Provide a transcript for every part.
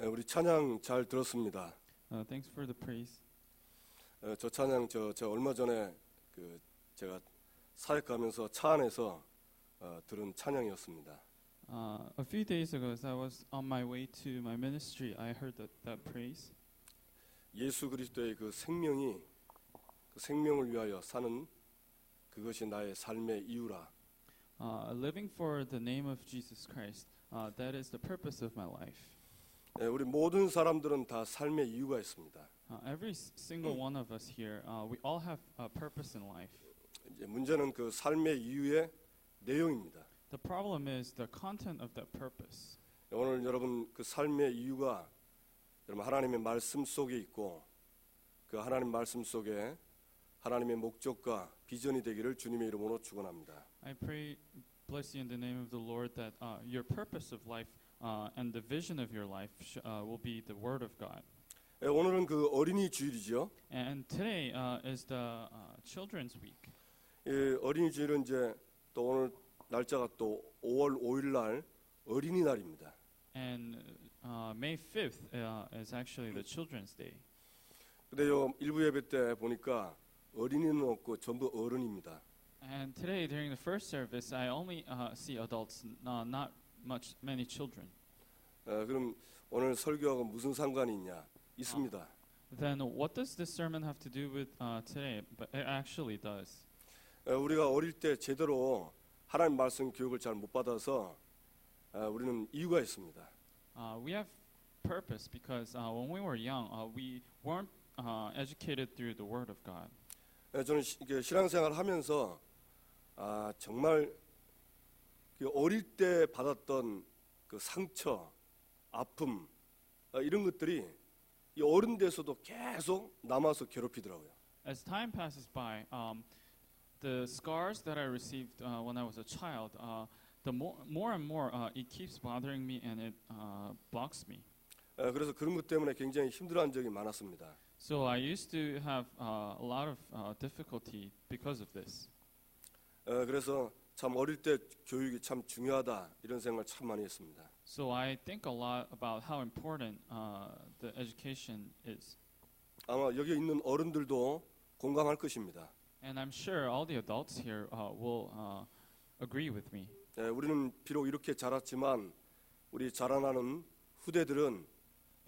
우리 찬양 잘 들었습니다. Thanks for the praise. 저 찬양 저 얼마 전에 제가 사역 가면서 차 안에서 들은 찬양이었습니다. A few days ago, as I was on my way to my ministry, I heard that praise. 예수 그리스도의 그 생명이 그 생명을 위하여 사는 그것이 나의 삶의 이유라. Living for the name of Jesus Christ, that is the purpose of my life. 우리 모든 사람들은 다 삶의 이유가 있습니다. Every single one of us here, we all have a purpose in life. 이제 문제는 그 삶의 이유의 내용입니다. The problem is the content of that purpose. 오늘 여러분 그 삶의 이유가 여러분 하나님의 말씀 속에 있고 그 하나님 말씀 속에 하나님의 목적과 비전이 되기를 주님의 이름으로 축원합니다. I pray, bless you in the name of the Lord, that your purpose of life and the vision of your life will be the Word of God. 오늘은 그 어린이 주일이죠. And today is the Children's Week. 어린이 주일은 이제 또 오늘 날짜가 또 5월 5일 날 어린이날입니다. And May 5th is actually the Children's Day. 근데요 일부 예배 때 보니까 어린이는 없고 전부 어른입니다. And today during the first service, I only see adults, not many children. 그럼 오늘 설교하고 무슨 상관이 있냐? 있습니다. Then what does this sermon have to do with today? But it actually does. 우리가 어릴 때 제대로 하나님 말씀 교육을 잘 못 받아서 우리는 이유가 있습니다. We have purpose because when we were young, we weren't educated through the Word of God. 저는 신앙생활 하면서 정말 어릴 때 받았던 그 상처, 아픔 이런 것들이 이 어른 돼서도 계속 남아서 괴롭히더라고요. As time passes by, the scars that I received when I was a child, the more and more it keeps bothering me and it blocks me. 그래서 그런 것 때문에 굉장히 힘들어한 적이 많았습니다. So I used to have a lot of difficulty because of this. 그래서 참 어릴 때 교육이 참 중요하다 이런 생각을 참 많이 했습니다. So I think a lot about how important the education is. 아마 여기 있는 어른들도 공감할 것입니다. And I'm sure all the adults here will agree with me. 우리는 비록 이렇게 자랐지만 우리 자라나는 후대들은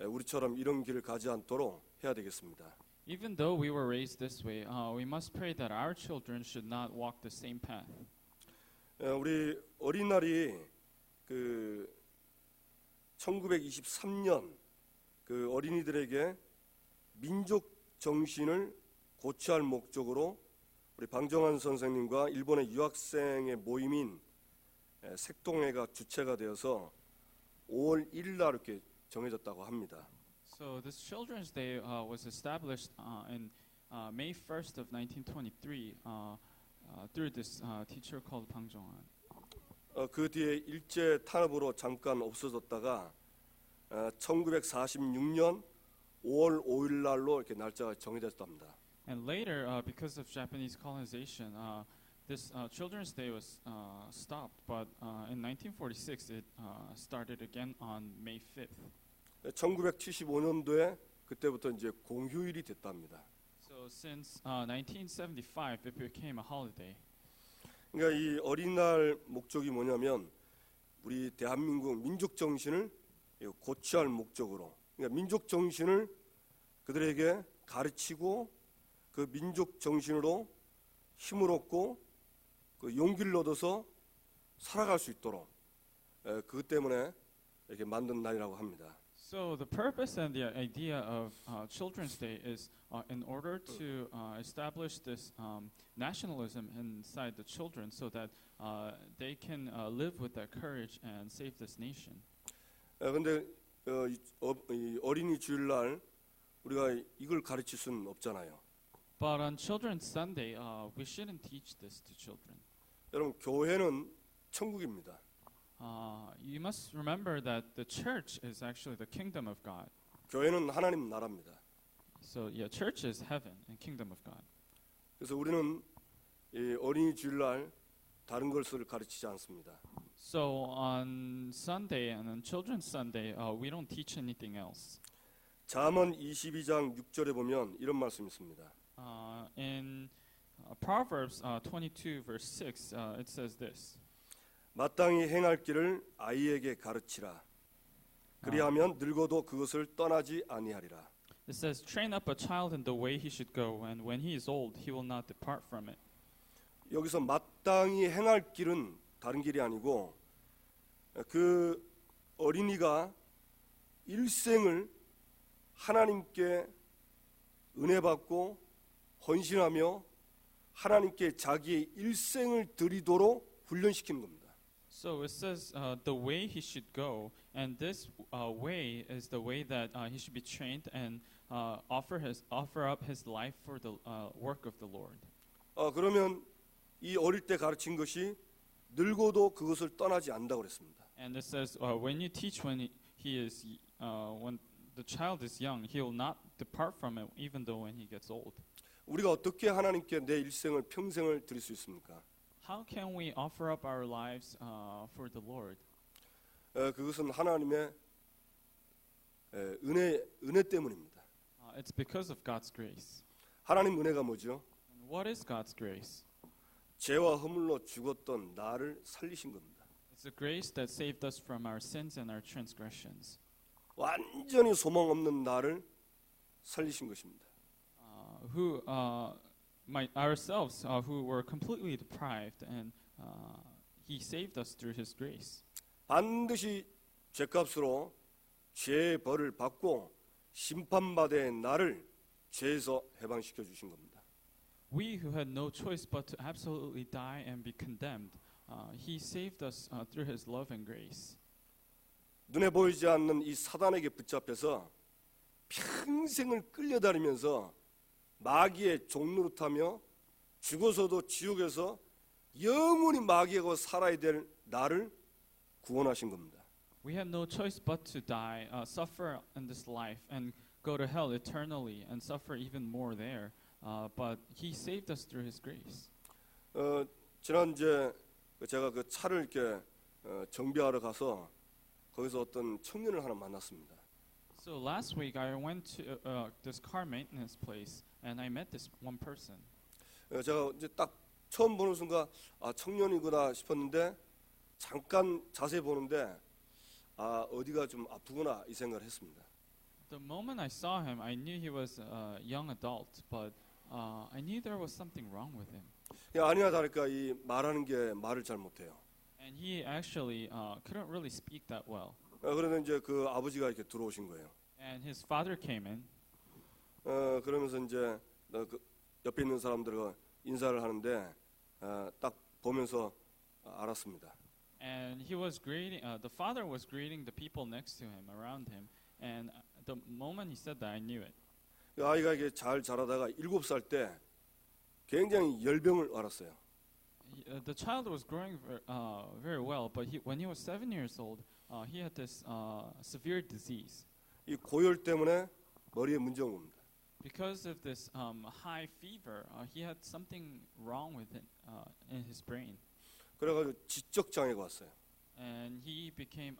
우리처럼 이런 길을 가지 않도록 해야 되겠습니다. Even though we were raised this way, we must pray that our children should not walk the same path. 우리 어린날이 그 1923년 그 어린이들에게 민족 정신을 고취할 목적으로 우리 방정환 선생님과 일본의 유학생의 모임인 색동회가 주체가 되어서 5월 1일 날 이렇게 정해졌다고 합니다. So this Children's Day was established in May 1st of 1923 through this teacher called Bang Jong-han. 그 뒤에 일제 탄압으로 잠깐 없어졌다가 1946년 5월 5일 날로 이렇게 날짜가 정해졌답니다. And later, because of Japanese colonization, this Children's Day was stopped. But in 1946, it started again on May 5th. 1975년도에 그때부터 이제 공휴일이 됐답니다. So since 1975, it became a holiday. 그러니까 이 어린이날 목적이 뭐냐면 우리 대한민국 민족 정신을 고취할 목적으로, 그러니까 민족 정신을 그들에게 가르치고 그 민족 정신으로 힘을 얻고 그 용기를 얻어서 살아갈 수 있도록 그것 때문에 이렇게 만든 날이라고 합니다. So the purpose and the idea of Children's Day is in order to establish this nationalism inside the children, so that they can live with that courage and save this nation. 그런데 이 어린이 주일날 우리가 이걸 가르칠 수는 없잖아요. But on Children's Sunday, we shouldn't teach this to children. 여러분 교회는 천국입니다. You must remember that the church is actually the kingdom of God. 교회는 하나님 나라입니다. So yeah, church is heaven and kingdom of God. 그래서 우리는 이 어린이 주일날 다른 것을 가르치지 않습니다. So on Sunday and on Children's Sunday, we don't teach anything else. 잠언 22장 6절에 보면 이런 말씀이 있습니다. In Proverbs 22 verse 6, it says this. 마땅히 행할 길을 아이에게 가르치라. 그리하면 늙어도 그것을 떠나지 아니하리라. It says, "Train up a child in the way he should go, and when he is old, he will not depart from it." 여기서 마땅히 행할 길은 다른 길이 아니고 그 어린이가 일생을 하나님께 은혜 받고 헌신하며 하나님께 자기의 일생을 드리도록 훈련시키는 겁니다. So it says the way he should go, and this way is the way that he should be trained and offer up his life for the work of the Lord. 그러면 이 어릴 때 가르친 것이 늙어도 그것을 떠나지 않는다고 그랬습니다. And it says when you teach when when the child is young, he will not depart from it, even though when he gets old. 우리가 어떻게 하나님께 내 일생을 평생을 드릴 수 있습니까? How can we offer up our lives for the Lord? 그것은 하나님의 은혜 때문입니다. It's because of God's grace. 하나님 은혜가 뭐죠? And what is God's grace? 죄와 허물로 죽었던 나를 살리신 겁니다. It's the grace that saved us from our sins and our transgressions. 완전히 소망 없는 나를 살리신 것입니다. Ourselves who were completely deprived, and He saved us through His grace. 반드시 죄값으로 죄의 벌을 받고 심판받을 나를 죄에서 해방시켜 주신 겁니다. We who had no choice but to absolutely die and be condemned, He saved us through His love and grace. 눈에 보이지 않는 이 사단에게 붙잡혀서 평생을 끌려다니면서 마귀의 종노릇하며 죽어서도 지옥에서 영원히 마귀하고 살아야 될 나를 구원하신 겁니다. We had no choice but to die, suffer in this life, and go to hell eternally, and suffer even more there. But He saved us through His grace. 지난 이제 제가 그 차를 이렇게 정비하러 가서 거기서 어떤 청년을 하나 만났습니다. So last week I went to this car maintenance place, and I met this one person. 제가 이제 딱 처음 보는 순간 청년이구나 싶었는데 잠깐 자세히 보는데 어디가 좀 아프구나 이 생각을 했습니다. The moment I saw him, I knew he was a young adult, but I knew there was something wrong with him. 아니나 다를까 이 말하는 게 말을 잘 못해요. And he actually couldn't really speak that well. 그러면 이제 그 아버지가 이렇게 들어오신 거예요. And his father came in. 그러면서 이제 그 옆에 있는 사람들과 인사를 하는데 딱 보면서 알았습니다. And he was greeting. The father was greeting the people next to him, around him. And the moment he said that, I knew it. 아이가 이게 잘 자라다가 7살 때 굉장히 열병을 앓았어요. The child was growing very well, but when he was 7 years old, he had this severe disease. 이 고열 때문에 머리에 문제가 온 겁니다. Because of this high fever, he had something wrong with it in his brain. 그래가지고 지적 장애가 왔어요. And he became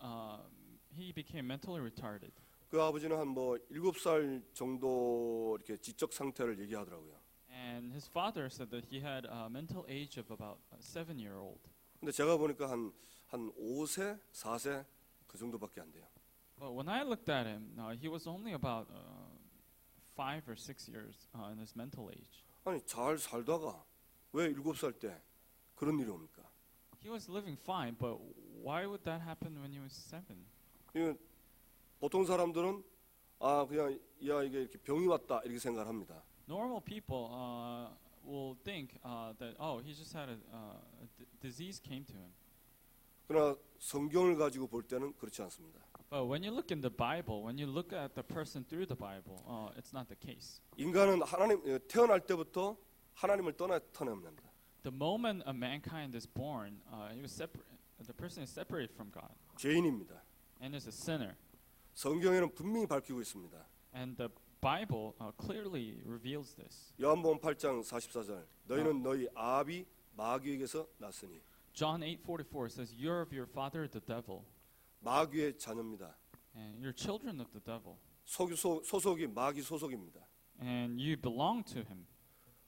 mentally retarded. 그 아버지는 한 뭐 7살 정도 이렇게 지적 상태를 얘기하더라고요. And his father said that he had a mental age of about 7-year-old. 근데 제가 보니까 한 5세, 4세 그 정도밖에 안 돼요. But when I looked at him, he was only about 5 or 6 years in his mental age. 아니 잘 살다가 왜 7살 때 그런 일이 옵니까? He was living fine, but why would that happen when he was 7? 이거 보통 사람들은 그냥 이 아이가 이렇게 병이 왔다 이렇게 생각을 합니다. Normal people will think that he just had a disease came to him. 그러나 성경을 가지고 볼 때는 그렇지 않습니다. But when you look in the Bible, when you look at the person through the Bible, it's not the case. 인간은 태어날 때부터 하나님을 떠납니다. The moment a mankind is born, the person is separated from God 죄인입니다. and is a sinner. 성경에는 분명히 밝히고 있습니다. And the Bible clearly reveals this. 요한복음 8장 44절 너희는 너희 아비 마귀에게서 났으니 John 8:44 says, "You're of your father, the devil, 마귀의 자녀입니다. and you're children of the devil, 소속이 마귀 소속입니다. and you belong to him."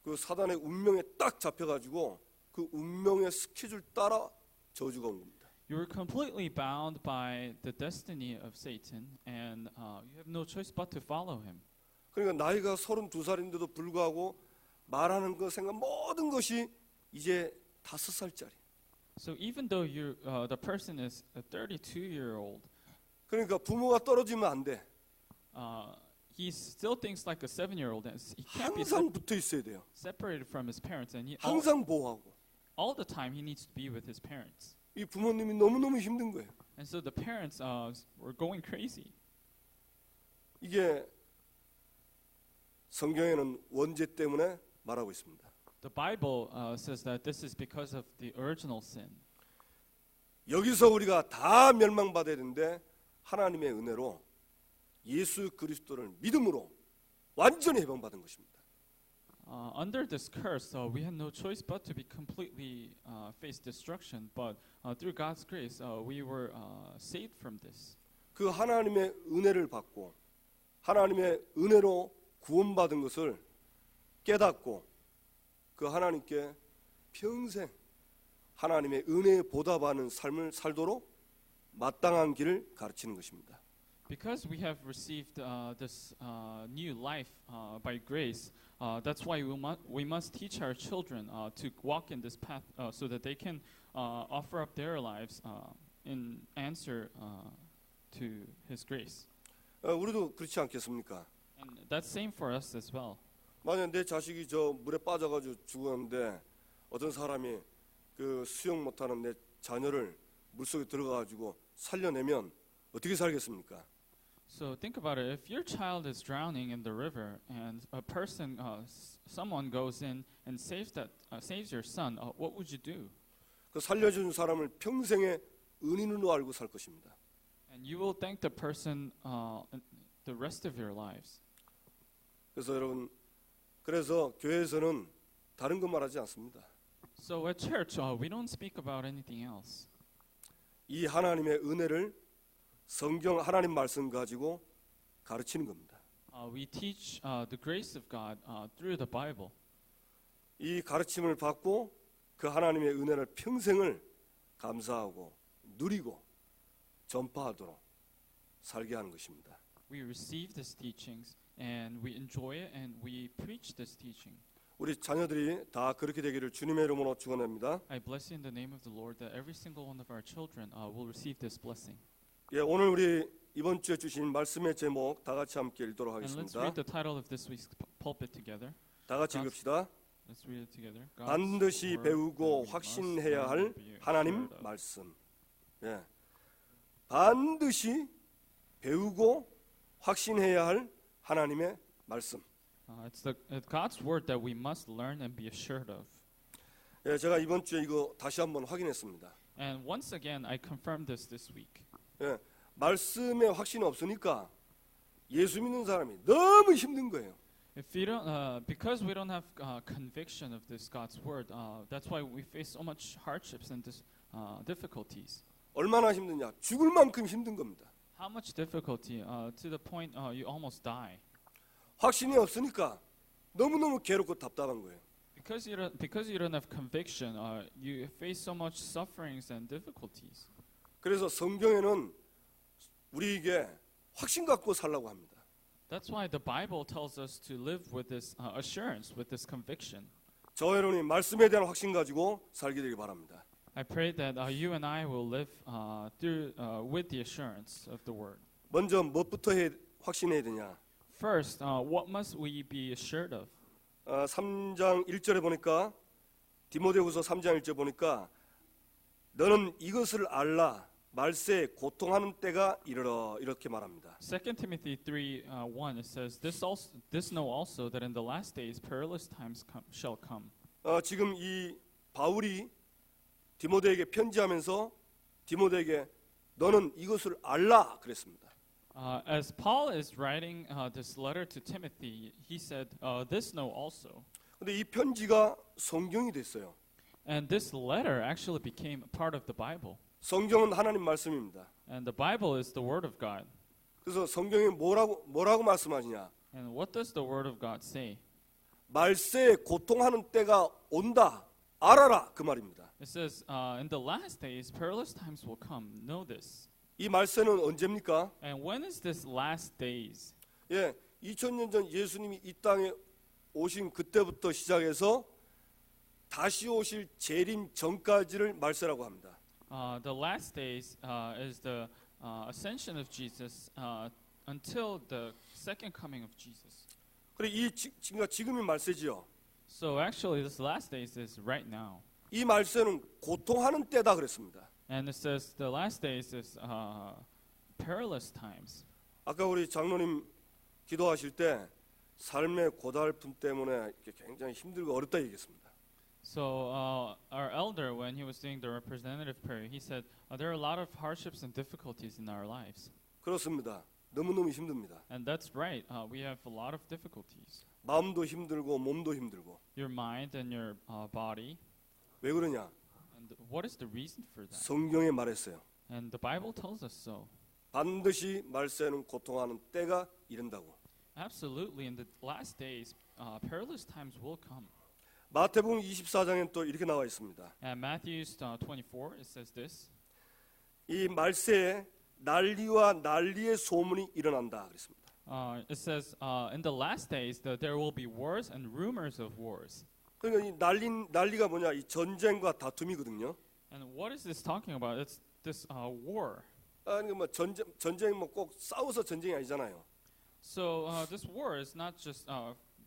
그 사단의 운명에 딱 잡혀가지고 그 운명의 스케줄 따라 저주가 온 겁니다. You are completely bound by the destiny of Satan, and you have no choice but to follow him. 그러니까 나이가 32살인데도 불구하고 말하는 것 생각 모든 것이 이제 5살짜리. So even though the person is a 32-year-old, 그러니까 부모가 떨어지면 안 돼. he still thinks like a 7-year-old, and he can't be 항상 붙어 있어야 돼요. separated from his parents, and 항상 보호하고. all the time he needs to be with his parents. 이 부모님이 너무너무 힘든 거예요. And so the parents were going crazy. 이게 성경에는 원죄 때문에 말하고 있습니다. The Bible says that this is because of the original sin. 여기서 우리가 다 멸망받아야 되는데 하나님의 은혜로 예수 그리스도를 믿음으로 완전히 해방받은 것입니다. Under this curse, we had no choice but to be completely face destruction. But through God's grace, we were saved from this. 그 하나님의 은혜를 받고 하나님의 은혜로 구원받은 것을 깨닫고 그 하나님께 평생 하나님의 은혜에 보답하는 삶을 살도록 마땅한 길을 가르치는 것입니다. Because we have received this new life by grace, that's why we must teach our children to walk in this path so that they can offer up their lives in answer to His grace. 우리도 그렇지 않겠습니까? And that's same for us as well. 만약 내 자식이 저 물에 빠져가지고 죽었는데 어떤 사람이 그 수영 못하는 내 자녀를 물속에 들어가가지고 살려내면 어떻게 살겠습니까? So think about it. If your child is drowning in the river and a person, someone goes in and saves your son, what would you do? 그 살려준 사람을 평생의 은인으로 알고 살 것입니다. And you will thank the person the rest of your lives. 그래서 여러분, 그래서 교회에서는 다른 거 말하지 않습니다. So at church, we don't speak about anything else. 이 하나님의 은혜를 성경 하나님 말씀 가지고 가르치는 겁니다. We teach the grace of God through the Bible. 이 가르침을 받고 그 하나님의 은혜를 평생을 감사하고 누리고 전파하도록 살게 하는 것입니다. We receive these teachings and we enjoy it and we preach this teaching. 우리 자녀들이 다 그렇게 되기를 주님의 이름으로 축원합니다. I bless you in the name of the Lord that every single one of our children will receive this blessing. 예, 오늘 우리 이번 주에 주신 말씀의 제목 다 같이 함께 읽도록 And let's 하겠습니다. read the title of this week's pulpit together. 다 같이 읽읍시다. Let's read it together. God's 반드시 word 배우고 that we 확신해야 must 할 learn and be 하나님 assured of. 말씀. 예. 반드시 배우고 확신해야 할 하나님의 말씀. It's God's word that we must learn and be assured of. 예, 제가 이번 주에 이거 다시 한번 확인했습니다. And once again, I confirmed this week. 예, 말씀에 확신이 없으니까 예수 믿는 사람이 너무 힘든 거예요. If you don't, because we don't have conviction of this God's word, that's why we face so much hardships and difficulties. 얼마나 힘드냐? 죽을 만큼 힘든 겁니다. How much difficulty to the point you almost die. 확신이 없으니까 너무너무 괴롭고 답답한 거예요. Because you don't have conviction, you face so much sufferings and difficulties. 그래서 성경에는 우리에게 확신 갖고 살라고 합니다. That's why the Bible tells us to live with this assurance, with this conviction. 저 여러분이 말씀에 대한 확신 가지고 살게 되길 바랍니다. I pray that you and I will live with the assurance of the word. 먼저 무엇부터 확신해야 되냐? First, what must we be assured of? 3장 1절에 보니까 디모데후서 3장 1절 보니까 너는 이것을 알라 말세에 고통하는 때가 이르러 이렇게 말합니다. 2 Timothy 3:1 it says this know also that in the last days perilous times shall come. 지금 이 바울이 디모데에게 편지하면서 디모데에게 너는 이것을 알라 그랬습니다. As Paul is writing this letter to Timothy, he said, "This know also." 근데 이 편지가 성경이 됐어요. And this letter actually became a part of the Bible. 성경은 하나님 말씀입니다. And the Bible is the Word of God. 그래서 성경이 뭐라고 말씀하시냐? And what does the Word of God say? 말세에 고통하는 때가 온다. 알아라 그 말입니다. It says, in the last days, perilous times will come. Know this. 이 말세는 언제입니까? And when is this last days? 예, 2000년 전 예수님이 이 땅에 오신 그때부터 시작해서 다시 오실 재림 전까지를 말세라고 합니다. The last days is the ascension of Jesus until the second coming of Jesus. 그래 지금이 말세지요. So actually, this last days is right now. 이 말세는 고통하는 때다 그랬습니다. And it says the last days is perilous times. 아까 우리 장로님 기도하실 때 삶의 고달픔 때문에 굉장히 힘들고 어렵다 얘기했습니다. So our elder, when he was doing the representative prayer, he said there are a lot of hardships and difficulties in our lives. 그렇습니다. 너무너무 힘듭니다. And that's right. We have a lot of difficulties. 마음도 힘들고 몸도 힘들고. Your mind and your body. 왜 그러냐? And what is the reason for that? 성경에 말했어요. And the Bible tells us so. 반드시 말세는 고통하는 때가 이른다고. Absolutely. In the last days, perilous times will come. 마태복음 24장엔 또 이렇게 나와 있습니다. At Matthew 24, it says this. 이 말세에 난리와 난리의 소문이 일어난다 그랬습니다. It says in the last days that there will be wars and rumors of wars. 그러니까 이 난리가 뭐냐? 이 전쟁과 다툼이거든요. And what is this talking about? It's this war. 아니 뭐 전쟁 뭐 꼭 싸워서 전쟁이 아니잖아요. So this war is not just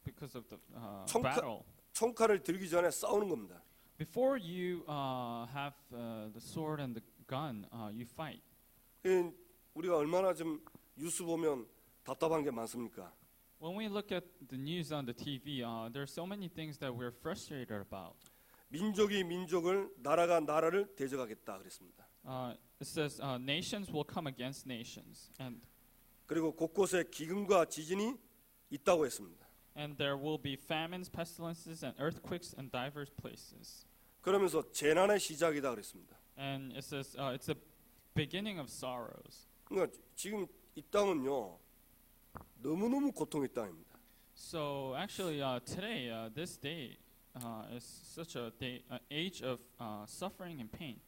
because of the 총칼- battle. 총칼을 들기 전에 싸우는 겁니다. Before you have the sword and the gun, you fight. 우리가 얼마나 좀 뉴스 보면 답답한 게 많습니까? When we look at the news on the TV, there are so many things that we're frustrated about. 민족이 민족을 나라가 나라를 대적하겠다 그랬습니다. It says nations will come against nations, and 그리고 곳곳에 기근과 지진이 있다고 했습니다. there will be famines, pestilences, and earthquakes in diverse places. 그러면서 재난의 시작이다 그랬습니다. And it says it's the beginning of sorrows. 그러니까 지금 이 땅은요 너무너무 고통의 땅입니다. So actually, today, this day, is such a day, age of suffering and pain.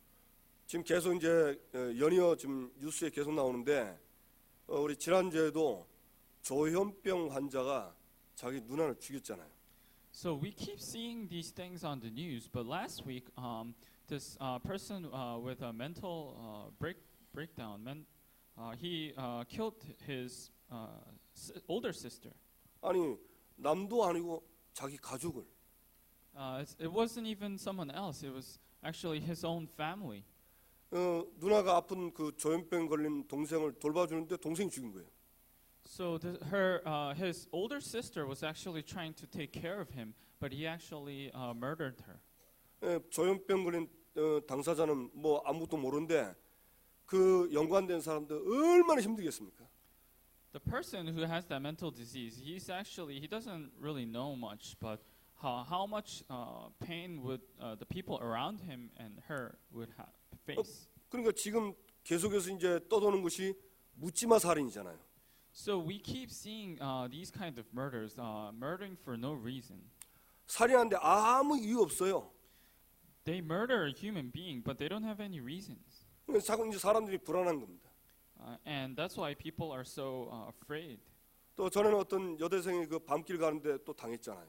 지금 계속 이제 연이어 지금 뉴스에 계속 나오는데 우리 지난주에도 조현병 환자가 자기 누나를 죽였잖아요. So we keep seeing these things on the news, but last week, this person with a mental breakdown, he killed his older sister. 아니 남도 아니고 자기 가족을. It wasn't even someone else. It was actually his own family. 누나가 아픈 그 조현병 걸린 동생을 돌봐주는데 동생이 죽인 거예요. So his older sister was actually trying to take care of him, but he actually murdered her. 조현병 걸린 당사자는 뭐 아무것도 모르는데 그 연관된 사람들 얼마나 힘들겠습니까? The person who has that mental disease, he doesn't really know much, but how much pain would the people around him and her would face. 그러니까 지금 계속해서 이제 떠도는 것이 묻지마 살인이잖아요. So we keep seeing these kind of murders, murdering for no reason. 살인하는데 아무 이유 없어요. They murder a human being, but they don't have any reasons. 자꾸 이제 사람들이 불안한 겁니다. And that's why people are so afraid. 또 전에는 어떤 여대생이 그 밤길 가는데 또 당했잖아요.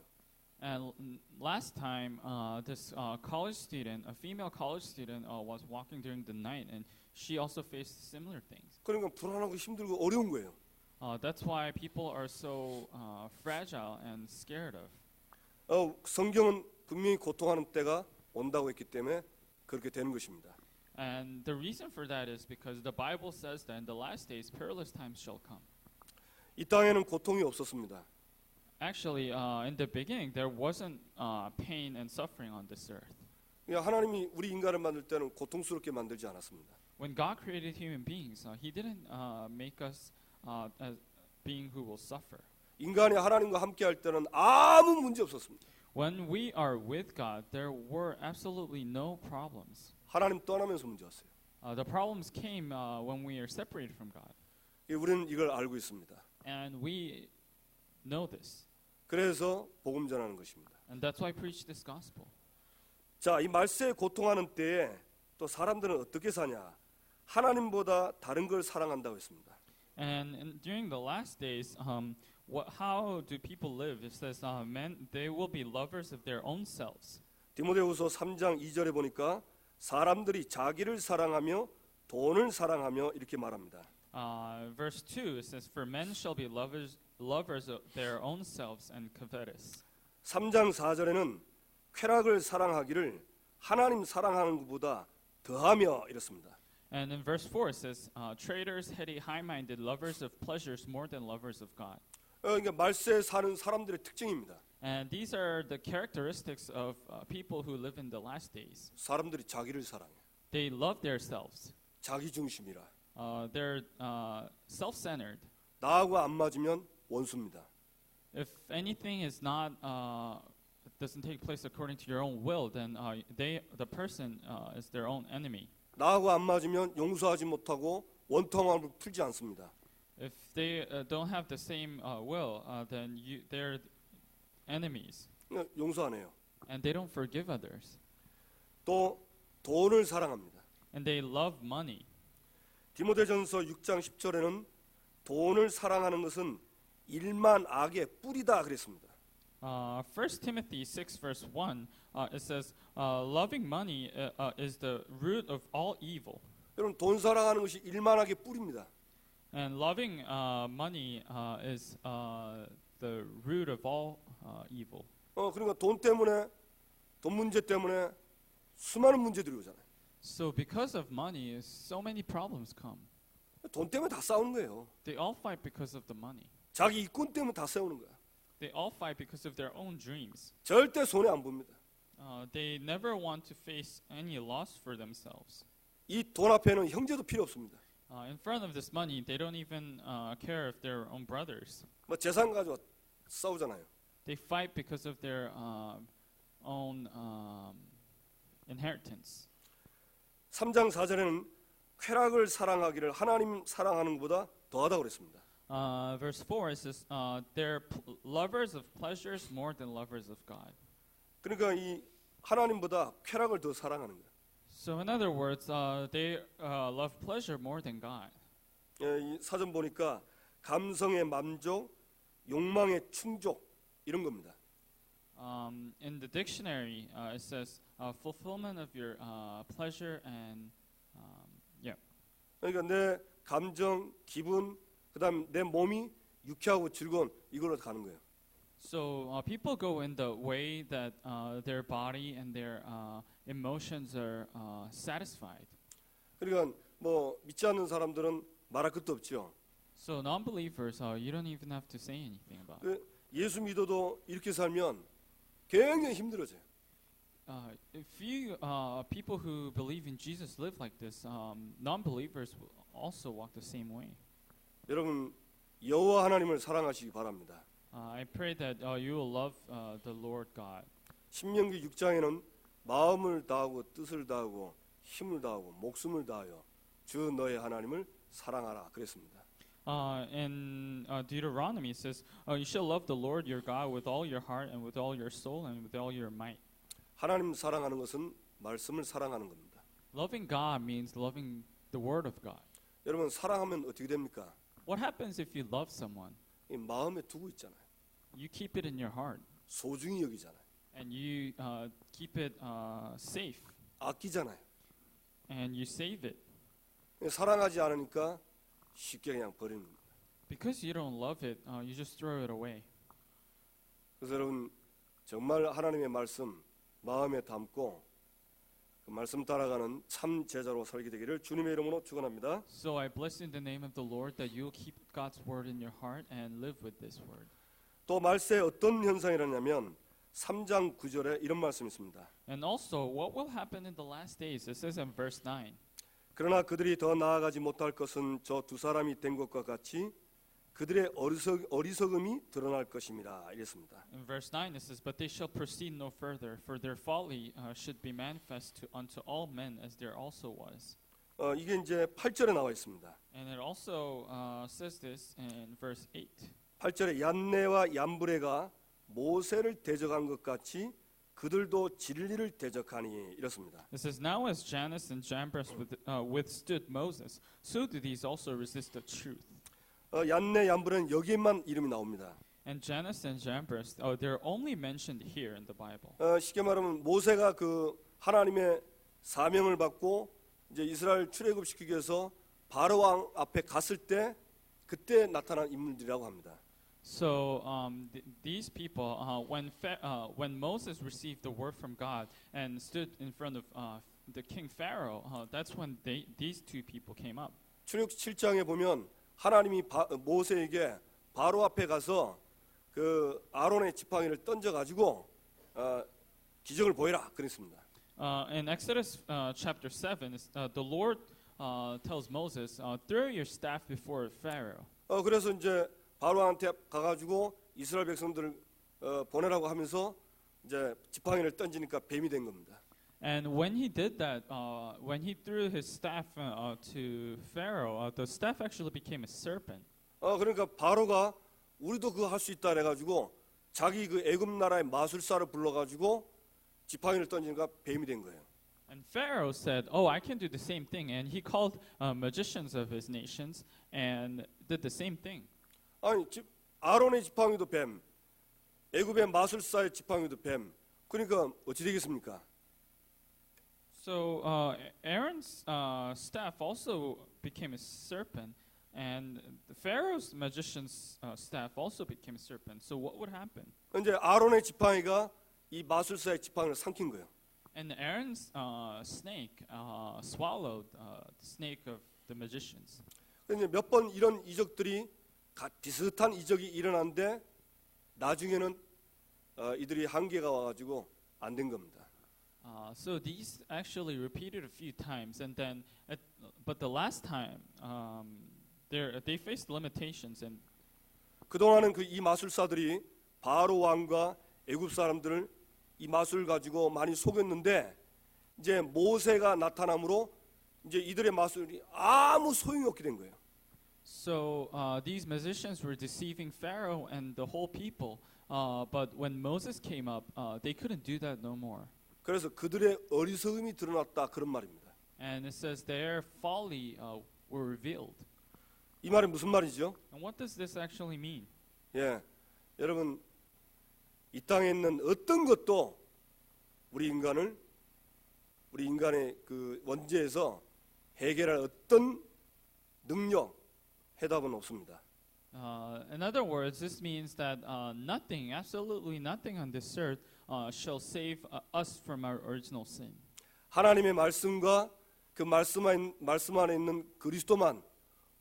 And last time, this college student, a female college student, was walking during the night, and she also faced similar things. 그러니까 불안하고 힘들고 어려운 거예요. That's why people are so fragile and scared of. 성경은 분명히 고통하는 때가 온다고 했기 때문에 그렇게 되는 것입니다. And the reason for that is because the Bible says that in the last days, perilous times shall come. 이 땅에는 고통이 없었습니다. Actually, in the beginning, there wasn't pain and suffering on this earth. 하나님이 우리 인간을 만들 때는 고통스럽게 만들지 않았습니다. When God created human beings, He didn't make us as being who will suffer. 인간이 하나님과 함께 할 때는 아무 문제 없었습니다. When we are with God, there were absolutely no problems. 하나님 떠나면서 문제 왔어요. The problems came when we are separated from God, 우리는 이걸 알고 있습니다. and we know this, 그래서 복음 전하는 것입니다. and that's why I preach this gospel. 자, 이 말세에 고통하는 때에 또 사람들은 어떻게 사냐? 하나님보다 다른 걸 사랑한다고 했습니다. And during the last days, how do people live? It says, men, they will be lovers of their own selves. 디모데후서 3장 2절에 보니까 사람들이 자기를 사랑하며 돈을 사랑하며 이렇게 말합니다. Verse 2, it says, for men shall be lovers of their own selves and covetous. 3장 4절에는 쾌락을 사랑하기를 하나님 사랑하는 것보다 더하며 이렇습니다. And in verse 4 it says, traitors, heady, high-minded, lovers of pleasures more than lovers of God. 그러니까 말세에 사는 사람들의 특징입니다. And these are the characteristics of people who live in the last days. 사람들이 자기를 사랑해. They love themselves. 자기 중심이라. They're self-centered. 나하고 안 맞으면 원수입니다. If anything is not doesn't take place according to your own will, then the person is their own enemy. 나하고 안 맞으면 용서하지 못하고 원통함을 풀지 않습니다. If they don't have the same will, then they're enemies, 용서 안 해요. and they don't forgive others, 또 돈을 사랑합니다. and they love money. 디모데전서 6장 10절에는 돈을 사랑하는 것은 일만 악의 뿌리다 그랬습니다. 1 Timothy 6 verse 1 it says, loving money is the root of all evil. 여러분 돈 사랑하는 것이 일만 악의 뿌리입니다. And loving money is the root of all evil. 그러니까 돈 문제 때문에 수많은 문제들이 오잖아요. So because of money, so many problems come. 돈 때문에 다 싸우는 거예요. They all fight because of the money. 자기 이권 때문에 다 싸우는 거야. They all fight because of their own dreams. 절대 손해 안 봅니다. They never want to face any loss for themselves. 이 돈 앞에는 형제도 필요 없습니다. In front of this money, they don't even care if they're own brothers. 뭐 재산 가지고 싸우잖아요. They fight because of their own inheritance. 3장 4절에는 쾌락을 사랑하기를 하나님 사랑하는 것보다 더하다고 그랬습니다. Verse 4 it says, they're lovers of pleasures more than lovers of God. 그러니까 이 하나님보다 쾌락을 더 사랑하는 거예요. So in other words, they love pleasure more than God. 이 사전 보니까 감성의 만족, 욕망의 충족 이런 겁니다. In the dictionary, it says fulfillment of your pleasure and 그러니까 내 감정, 기분, 그다음 내 몸이 유쾌하고 즐거운 이걸로 가는 거예요. So people go in the way that their body and their emotions are satisfied. 그러니까 뭐 믿지 않는 사람들은 말할 것도 없죠. So non-believers, you don't even have to say anything about. 예수 믿어도 이렇게 살면 굉장히 힘들어져요. If you people who believe in Jesus live like this, non-believers will also walk the same way. 여러분 여호와 하나님을 사랑하시기 바랍니다. I pray that you will love the Lord God. 신명기 6장에는 마음을 다하고 뜻을 다하고 힘을 다하고 목숨을 다하여 주 너의 하나님을 사랑하라 그랬습니다. In Deuteronomy it says, you shall love the Lord your God with all your heart and with all your soul and with all your might. 하나님 사랑하는 것은 말씀을 사랑하는 겁니다. Loving God means loving the Word of God. 여러분 사랑하면 어떻게 됩니까? What happens if you love someone? 이 마음에 두고 있잖아요. You keep it in your heart 소중히 여기잖아요. and you keep it safe 아끼잖아요. and you save it. 사랑하지 않으니까 쉽게 그냥 버리는 겁니다. Because you don't love it, you just throw it away. 그래서 여러분 정말 하나님의 말씀 마음에 담고 그 말씀 따라가는 참 제자로 살게 되기를 주님의 이름으로 축원합니다. So I bless in the name of the Lord that you will keep God's word in your heart and live with this word. 또 말세에 어떤 현상이 일어나냐면 3장 9절에 이런 말씀이 있습니다. And also, what will happen in the last days? It says in verse 9. 그러나 그들이 더 나아가지 못할 것은 저 두 사람이 된 것과 같이 그들의 어리석음이 드러날 것입니다. 이랬습니다. In verse 9 it says, "But they shall proceed no further, for their folly should be manifest unto all men, as there also was." 이게 이제 8절에 나와 있습니다. And it also says this in verse 8. 8절에 얀네와 얀브레가 모세를 대적한 것 같이 그들도 진리를 대적하니 이렇습니다. It says, "Now as Jannes and Jambres withstood Moses, so do these also resist the truth." 얀네, 얀브레는 여기에만 이름이 나옵니다. And Jannes and Jambres, they're only mentioned here in the Bible. 쉽게 말하면 모세가 그 하나님의 사명을 받고 이제 이스라엘 출애굽시키기 위해서 바로 왕 앞에 갔을 때 그때 나타난 인물들이라고 합니다. So these people, when Moses received the word from God and stood in front of the king Pharaoh, that's when these two people came up. 출애굽 7장에 보면 하나님이 모세에게 바로 앞에 가서 그 아론의 지팡이를 던져 가지고 기적을 보여라 그랬습니다. In Exodus chapter 7, the Lord tells Moses, "Throw your staff before Pharaoh." 그래서 이제 바로한테 가가지고 이스라엘 백성들을 보내라고 하면서 이제 지팡이를 던지니까 뱀이 된 겁니다. And when he did that, when he threw his staff to Pharaoh, the staff actually became a serpent. 그러니까 바로가 우리도 그거 할 수 있다 해가지고 자기 그 애굽 나라의 마술사를 불러가지고 지팡이를 던지니까 뱀이 된 거예요. And Pharaoh said, "Oh, I can do the same thing." And he called magicians of his nations and did the same thing. 아니 아론의 지팡이도 뱀, 애굽의 마술사의 지팡이도 뱀. 그러니까 어찌 되겠습니까? So Aaron's staff also became a serpent, and the Pharaoh's magician's staff also became a serpent. So what would happen? 이제 아론의 지팡이가 이 마술사의 지팡이를 삼킨 거예요. And Aaron's snake swallowed the snake of the magicians. 근데 몇 번 이런 이적들이 비슷한 이적이 일어났는데 나중에는 이들이 한계가 와가지고 안 된 겁니다. So these actually repeated a few times, and then, but the last time, they faced limitations, and 그 동안은 그 이 마술사들이 바로 왕과 애굽 사람들을 이 마술 가지고 많이 속였는데 이제 모세가 나타남으로 이제 이들의 마술이 아무 소용이 없게 된 거예요. so these magicians were deceiving Pharaoh and the whole people. But when Moses came up, they couldn't do that no more. 그래서 그들의 어리석음이 드러났다 그런 말입니다. And it says their folly were revealed. 이 말이 무슨 말이죠? And what does this actually mean? 예, 여러분 이 땅에 있는 어떤 것도 우리 인간의 그 원죄에서 해결할 어떤 능력, 해답은 없습니다. In other words, this means that nothing, absolutely nothing on this earth shall save us from our original sin. 하나님의 말씀과 그 말씀 안에 있는 그리스도만,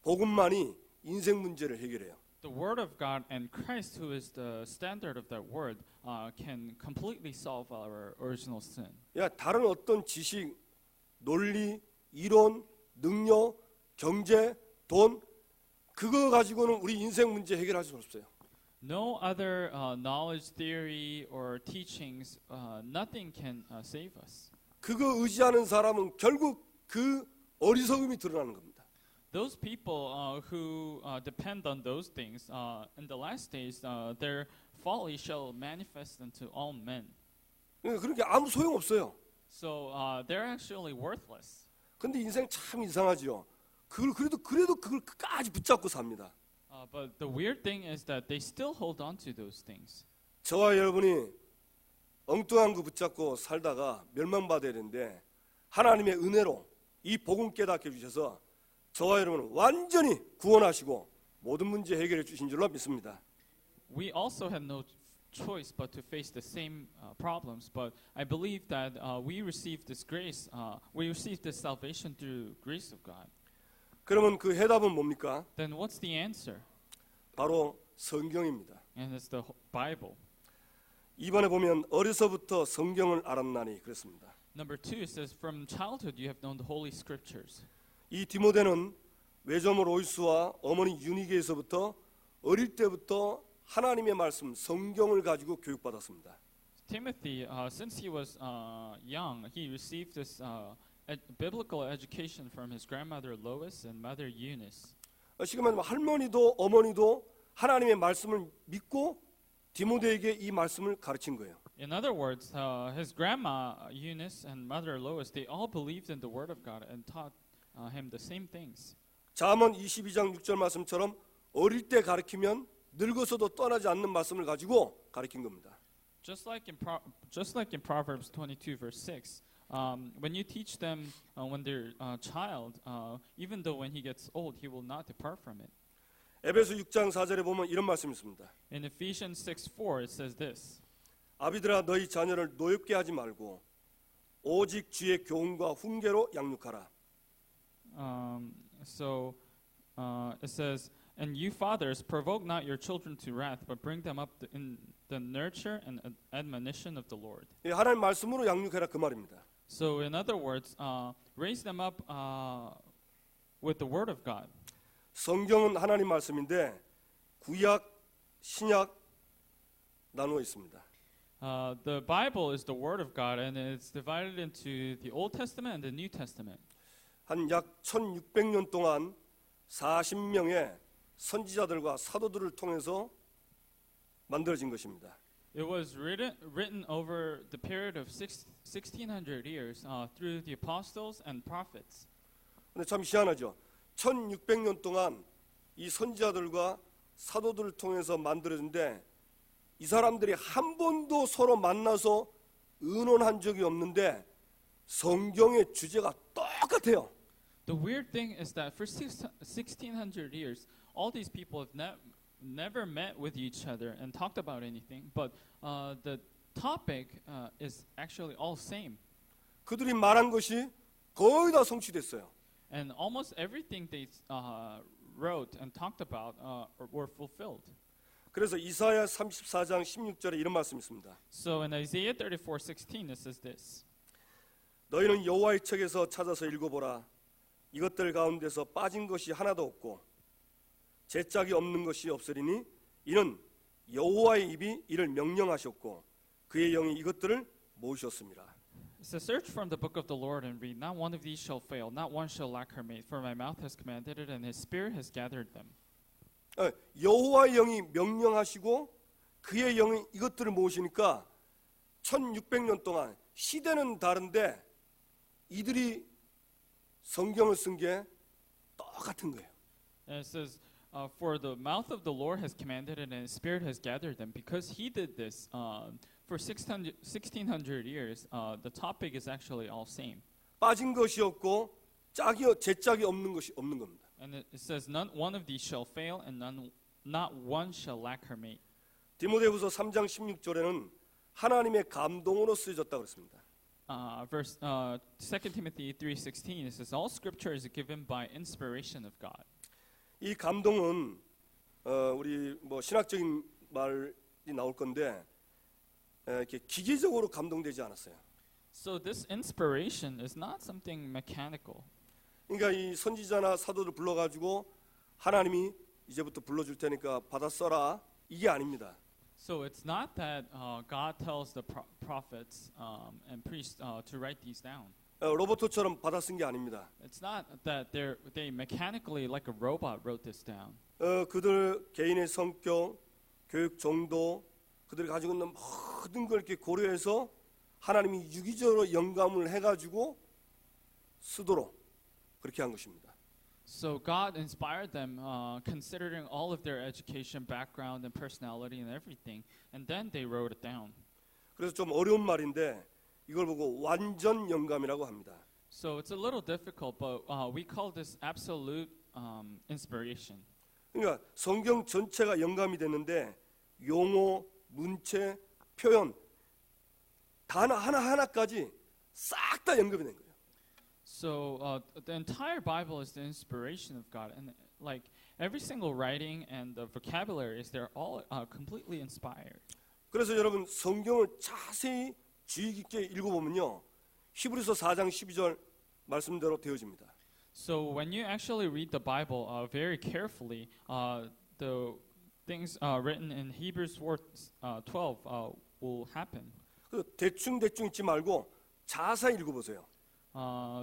복음만이 인생 문제를 해결해요. The Word of God and Christ, who is the standard of that Word, can completely solve our original sin. 야, 다른 어떤 지식, 논리, 이론, 능력, 경제, 돈 그거 가지고는 우리 인생 문제 해결할 수 없어요. No other knowledge, theory, or teachings, nothing can save us. 그거 의지하는 사람은 결국 그 어리석음이 드러나는 겁니다. Those people who depend on those things, in the last days, their folly shall manifest unto all men. 그러니까 아무 소용 없어요. So they're actually worthless. 근데 인생 참 이상하죠. 그래도 그걸 끝까지 붙잡고 삽니다. But the weird thing is that they still hold on to those things. 저와 여러분이 엉뚱한 거 붙잡고 살다가 멸망받아야 되는데 하나님의 은혜로 이 복음 깨닫게 해주셔서 저와 여러분을 완전히 구원하시고 모든 문제 해결해 주신 줄로 믿습니다. We also have no choice but to face the same problems, but I believe that we received this grace, we received this salvation through grace of God. 그러면 그 해답은 뭡니까? Then what's the answer? 바로 성경입니다. And it's the Bible. 이번에 보면 어려서부터 성경을 알았나니 그랬습니다. Number 2, it says, from childhood you have known the Holy Scriptures. 이 디모데는 외조모 로이스와 어머니 유니게에서부터 어릴 때부터 하나님의 말씀, 성경을 가지고 교육받았습니다. Timothy, since he was young, he received this biblical education from his grandmother Lois and mother Eunice. 지금 말하면 할머니도 어머니도 하나님의 말씀을 믿고 디모데에게 이 말씀을 가르친 거예요. In other words, his grandma Eunice and mother Lois, they all believed in the word of God and taught him the same things. 잠언 22장 6절 말씀처럼 어릴 때 가르치면 늙어서도 떠나지 않는 말씀을 가지고 가르친 겁니다. Just like in Proverbs 22 verse 6, when you teach them when they're a child, even though when he gets old, he will not depart from it. 에베소 6장 4절에 보면 이런 말씀이 있습니다. In Ephesians 6:4, it says this: 아비들아 너희 자녀를 노엽게 하지 말고 오직 주의 교훈과 훈계로 양육하라. It says, "And you fathers, provoke not your children to wrath, but bring them up in the nurture and admonition of the Lord." 하나님 말씀으로 양육해라 그 말입니다. So, in other words, raise them up with the word of God. 성경은 하나님 말씀인데 구약, 신약 나누어 있습니다. The Bible is the word of God, and it's divided into the Old Testament and the New Testament. 한 약 1600년 동안 40명의 선지자들과 사도들을 통해서 만들어진 것입니다. It was written over the period of 1600 years through the apostles and prophets. 근데 참 희한하죠. 1600년 동안 이 선지자들과 사도들을 통해서 만들어진데 이 사람들이 한 번도 서로 만나서 의논한 적이 없는데 성경의 주제가 똑같아요. The weird thing is that for 1600 years, all these people have never met with each other and talked about anything, but the topic is actually all same. 그들이 말한 것이 거의 다 성취됐어요. And almost everything they wrote and talked about were fulfilled. 그래서 이사야 34장 16절에 이런 말씀이 있습니다. So in Isaiah 34:16 it says this: 너희는 여호와의 책에서 찾아서 읽어보라. 이것들 가운데서 빠진 것이 하나도 없고 제짝이 없는 것이 없으리니 이는 여호와의 입이 이를 명령하셨고 그의 영이 이것들을 모으셨습니다. It says, "Search from the book of the Lord and read. Not one of these shall fail. Not one shall lack her mate. For my mouth has commanded it, and His Spirit has gathered them." 여호와의 영이 명령하시고 그의 영이 이것들을 모으시니까 1600년 동안 시대는 다른데 이들이 성경을 쓴 게 똑같은 거예요. And it says, "For the mouth of the Lord has commanded it, and His Spirit has gathered them." Because He did this for 1600 years, the topic is actually all same. 빠진 것이 없고 제짝이 없는 것이 없는 겁니다. And it says, "None one of these shall fail, and not one shall lack her mate." 디모데후서 3장 16절에는 하나님의 감동으로 쓰여졌다고 그랬습니다. Verse 2 Timothy 3:16 it says, "All Scripture is given by inspiration of God." 이 감동은 우리 뭐 신학적인 말이 나올 건데 이렇게 기계적으로 감동되지 않았어요. So this inspiration is not something mechanical. 그러니까 이 선지자나 사도를 불러가지고 하나님이 이제부터 불러줄 테니까 받아 써라 이게 아닙니다. So it's not that God tells the prophets and priests to write these down. 로봇처럼 받아 쓴 게 아닙니다. It's not that they mechanically, like a robot, wrote this down. 그들 개인의 성격, 교육 정도, 그들이 가지고 있는 모든 걸 이렇게 고려해서 하나님이 유기적으로 영감을 해가지고 쓰도록 그렇게 한 것입니다. So God inspired them, considering all of their education, background, and personality, and everything, and then they wrote it down. 그래서 좀 어려운 말인데 이걸 보고 완전 영감이라고 합니다. So it's a little difficult, but we call this absolute inspiration. 그러니까 성경 전체가 영감이 됐는데 용어, 문체, 표현 단어 하나하나까지 싹 다 연결이 된 거예요. So the entire Bible is the inspiration of God, and like every single writing and the vocabularies, they're all completely inspired. 그래서 여러분 성경을 자세히 주의 깊게 읽어보면요, 히브리서 4장 12절 말씀대로 되어집니다. So when you actually read the Bible very carefully, the things written in Hebrews 4:12 will happen. 그 대충 잊지 말고 자세히 읽어보세요.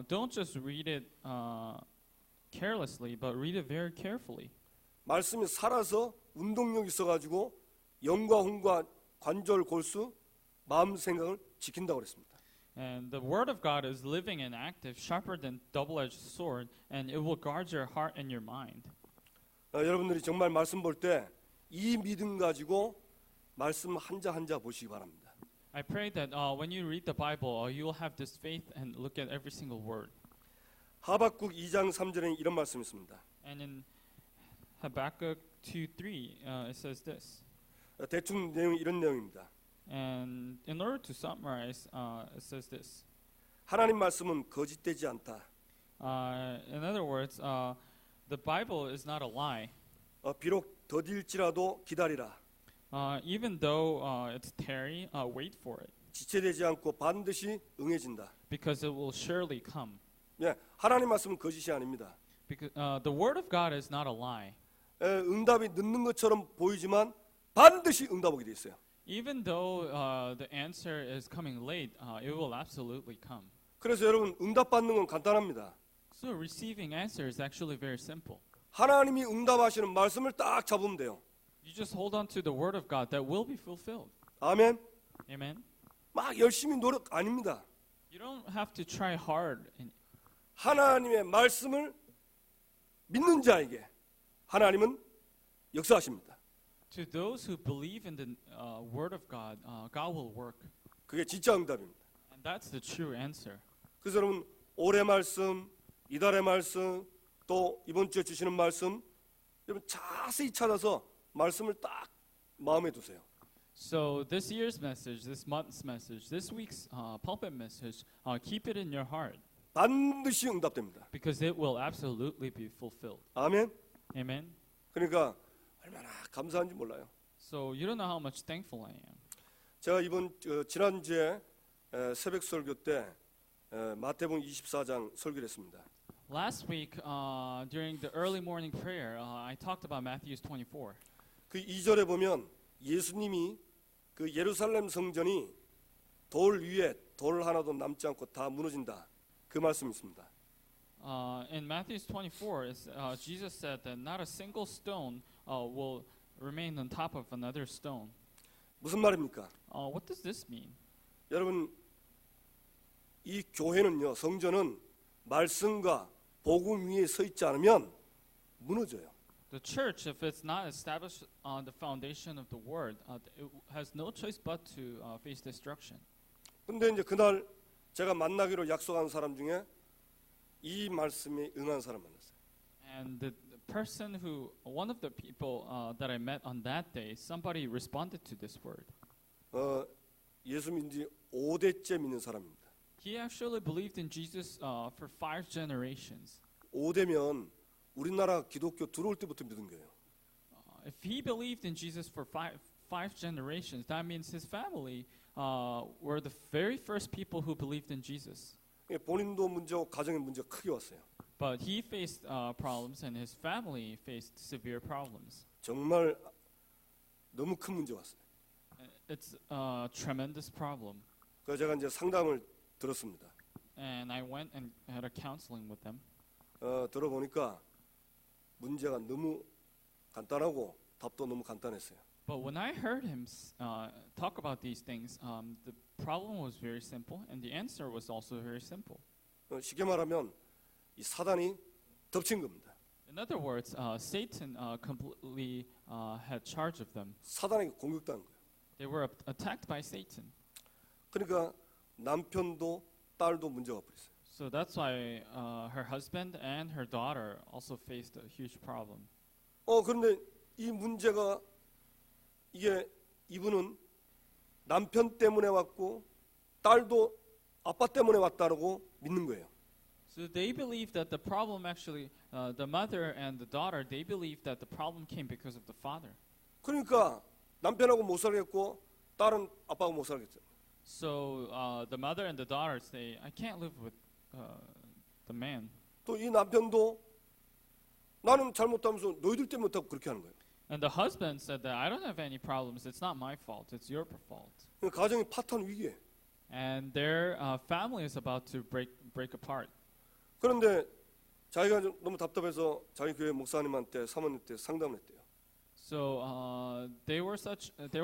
Don't just read it carelessly, but read it very carefully. 말씀이 살아서 운동력 있어가지고 영과 혼과 관절, 골수, 마음, 생각을 지킨다고 그랬습니다. And the word of God is living and active, sharper than double-edged sword, and it will guard your heart and your mind. 여러분들이 정말 말씀 볼 때 이 믿음 가지고 말씀 한자 한자 보시기 바랍니다. I pray that when you read the Bible, you will have this faith and look at every single word. 하박국 2장 3절에 이런 말씀이 있습니다. And in Habakkuk 2:3, it says this. 대충 내용이 이런 내용입니다. And in order to summarize, it says this. 하나님 말씀은 거짓되지 않다. In other words, the Bible is not a lie. 비록 더딜지라도 기다리라. Even though it's tarry, wait for it, 지체되지 않고 반드시 응해진다. because it will surely come. 예, 하나님 말씀은 거짓이 아닙니다. Because the word of God is not a lie. 응답이 늦는 것처럼 보이지만 반드시 응답 오게 돼 있어요. Even though the answer is coming late, it will absolutely come. 그래서 여러분 응답 받는 건 간단합니다. So receiving answer is actually very simple. 하나님이 응답하시는 말씀을 딱 잡으면 돼요. You just hold on to the word of God that will be fulfilled. 아멘. Amen. 막 열심히 노력 아닙니다. You don't have to try hard. 하나님의 말씀을 믿는 자에게 하나님은 역사하십니다. To those who believe in the word of God, God will work. 그게 진짜 응답입니다. And that's the true answer. 그래서 여러분 올해 말씀, 이달의 말씀, 또 이번 주에 주시는 말씀 여러분 자세히 찾아서 말씀을 딱 마음에 두세요. So this year's message, this month's message, this week's pulpit message, keep it in your heart 반드시 응답됩니다. because it will absolutely be fulfilled. 아멘. Amen. 그러니까 얼마나 감사한지 몰라요. So you don't know how much thankful I am. 제가 이번 지난주에 새벽 설교 때 마태복음 24장 설교를 했습니다. Last week, during the early morning prayer, I talked about Matthew 24. 그 2절에 보면 예수님이 그 예루살렘 성전이 돌 위에 돌 하나도 남지 않고 다 무너진다. 그 말씀이 있습니다. In Matthew 24, Jesus said that not a single stone will remain on top of another stone. 무슨 말입니까? What does this mean? 여러분 이 교회는요, 성전은 말씀과 복음 위에 서 있지 않으면 무너져요. The church, if it's not established on the foundation of the word, it has no choice but to face destruction. 근데 이제 그날 제가 만나기로 약속한 사람 중에 이 말씀에 응한 사람 만났어요. And the person who, one of the people that I met on that day, somebody responded to this word. 예수 믿지 5대째 믿는 사람입니다. He actually believed in Jesus for 5 generations. 5대면 우리나라 기독교 들어올 때부터 믿은 거예요. If he believed in Jesus for five generations, that means his family were the very first people who believed in Jesus. 본인도 문제고 가정의 문제가 크게 왔어요. But he faced problems, and his family faced severe problems. 정말 너무 큰 문제 왔어요. It's a tremendous problem. 그래서 제가 이제 상담을 들었습니다. And I went and had a counseling with them. 들어보니까 문제가 너무 간단하고 답도 너무 간단했어요. But when I heard him talk about these things, the problem was very simple, and the answer was also very simple. 쉽게 말하면 이 사단이 덮친 겁니다. In other words, Satan completely had charge of them. 사단에게 공격당한 거예요. They were attacked by Satan. 그러니까 남편도 딸도 문제가 벌어졌어요. So that's why her husband and her daughter also faced a huge problem. 그런데 이 문제가 이게 이분은 남편 때문에 왔고 딸도 아빠 때문에 왔다라고 믿는 거예요. So they believe that the problem actually, the mother and the daughter, they believe that the problem came because of the father. 그러니까 남편하고 못 살겠고 딸은 아빠하고 못 살겠죠. So the mother and the daughter say, I can't live with the man. 또 이 남편도 나는 잘못하면서 너희들 때문에 못하고 그렇게 하는 거예요. And the husband said that I don't have any problems. It's not my fault. It's your fault. 가정이 파탄 위기에. And their family is about to break apart. 그런데 자기가 너무 답답해서 자기 교회 목사님한테 사모님한테 상담을 했대요. So they were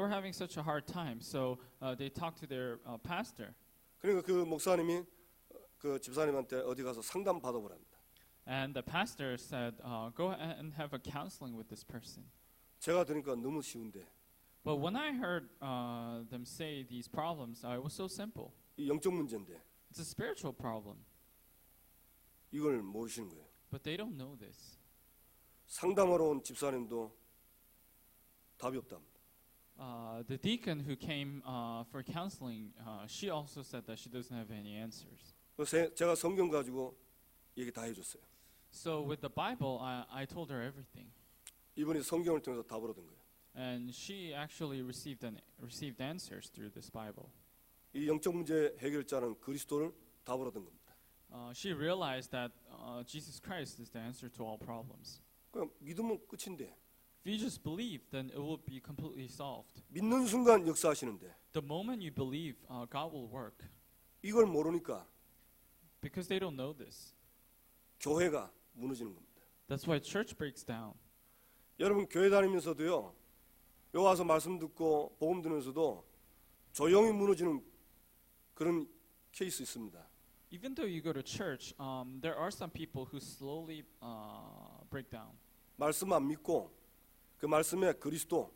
having such a hard time. So they talked to their pastor. 그러니까 그 목사님이 그 집사님한테 어디 가서 상담 받아보랍니다. And the pastor said, "Go and have a counseling with this person." 제가 들으니까 너무 쉬운데 But when I heard them say these problems, it was so simple. 이 영적 문제인데 It's a spiritual problem, 이걸 모르시는 거예요. but they don't know this. 상담하러 온 집사님도 답이 없답니다. The deacon who came for counseling, she also said that she doesn't have any answers. 그래서 제가 성경 가지고 얘기 다 해줬어요. So with the Bible, I told her everything, 이분이 성경을 통해서 답을 얻은 거예요. and she actually received answers through this Bible. 이 영적 문제 해결자는 그리스도를 답을 얻은 겁니다. She realized that Jesus Christ is the answer to all problems. 그냥 믿으면 끝인데 If you just believe, then it will be completely solved. 믿는 순간 역사하시는데 The moment you believe, God will work. 이걸 모르니까 Because they don't know this. 교회가 무너지는 겁니다. That's why church breaks down. 여러분 교회 다니면서도요. 여기 와서 말씀 듣고 복음 들으면서도 조용히 무너지는 그런 케이스 있습니다. Even though you go to church, there are some people who slowly break down. 말씀 안 믿고 그 말씀에 그리스도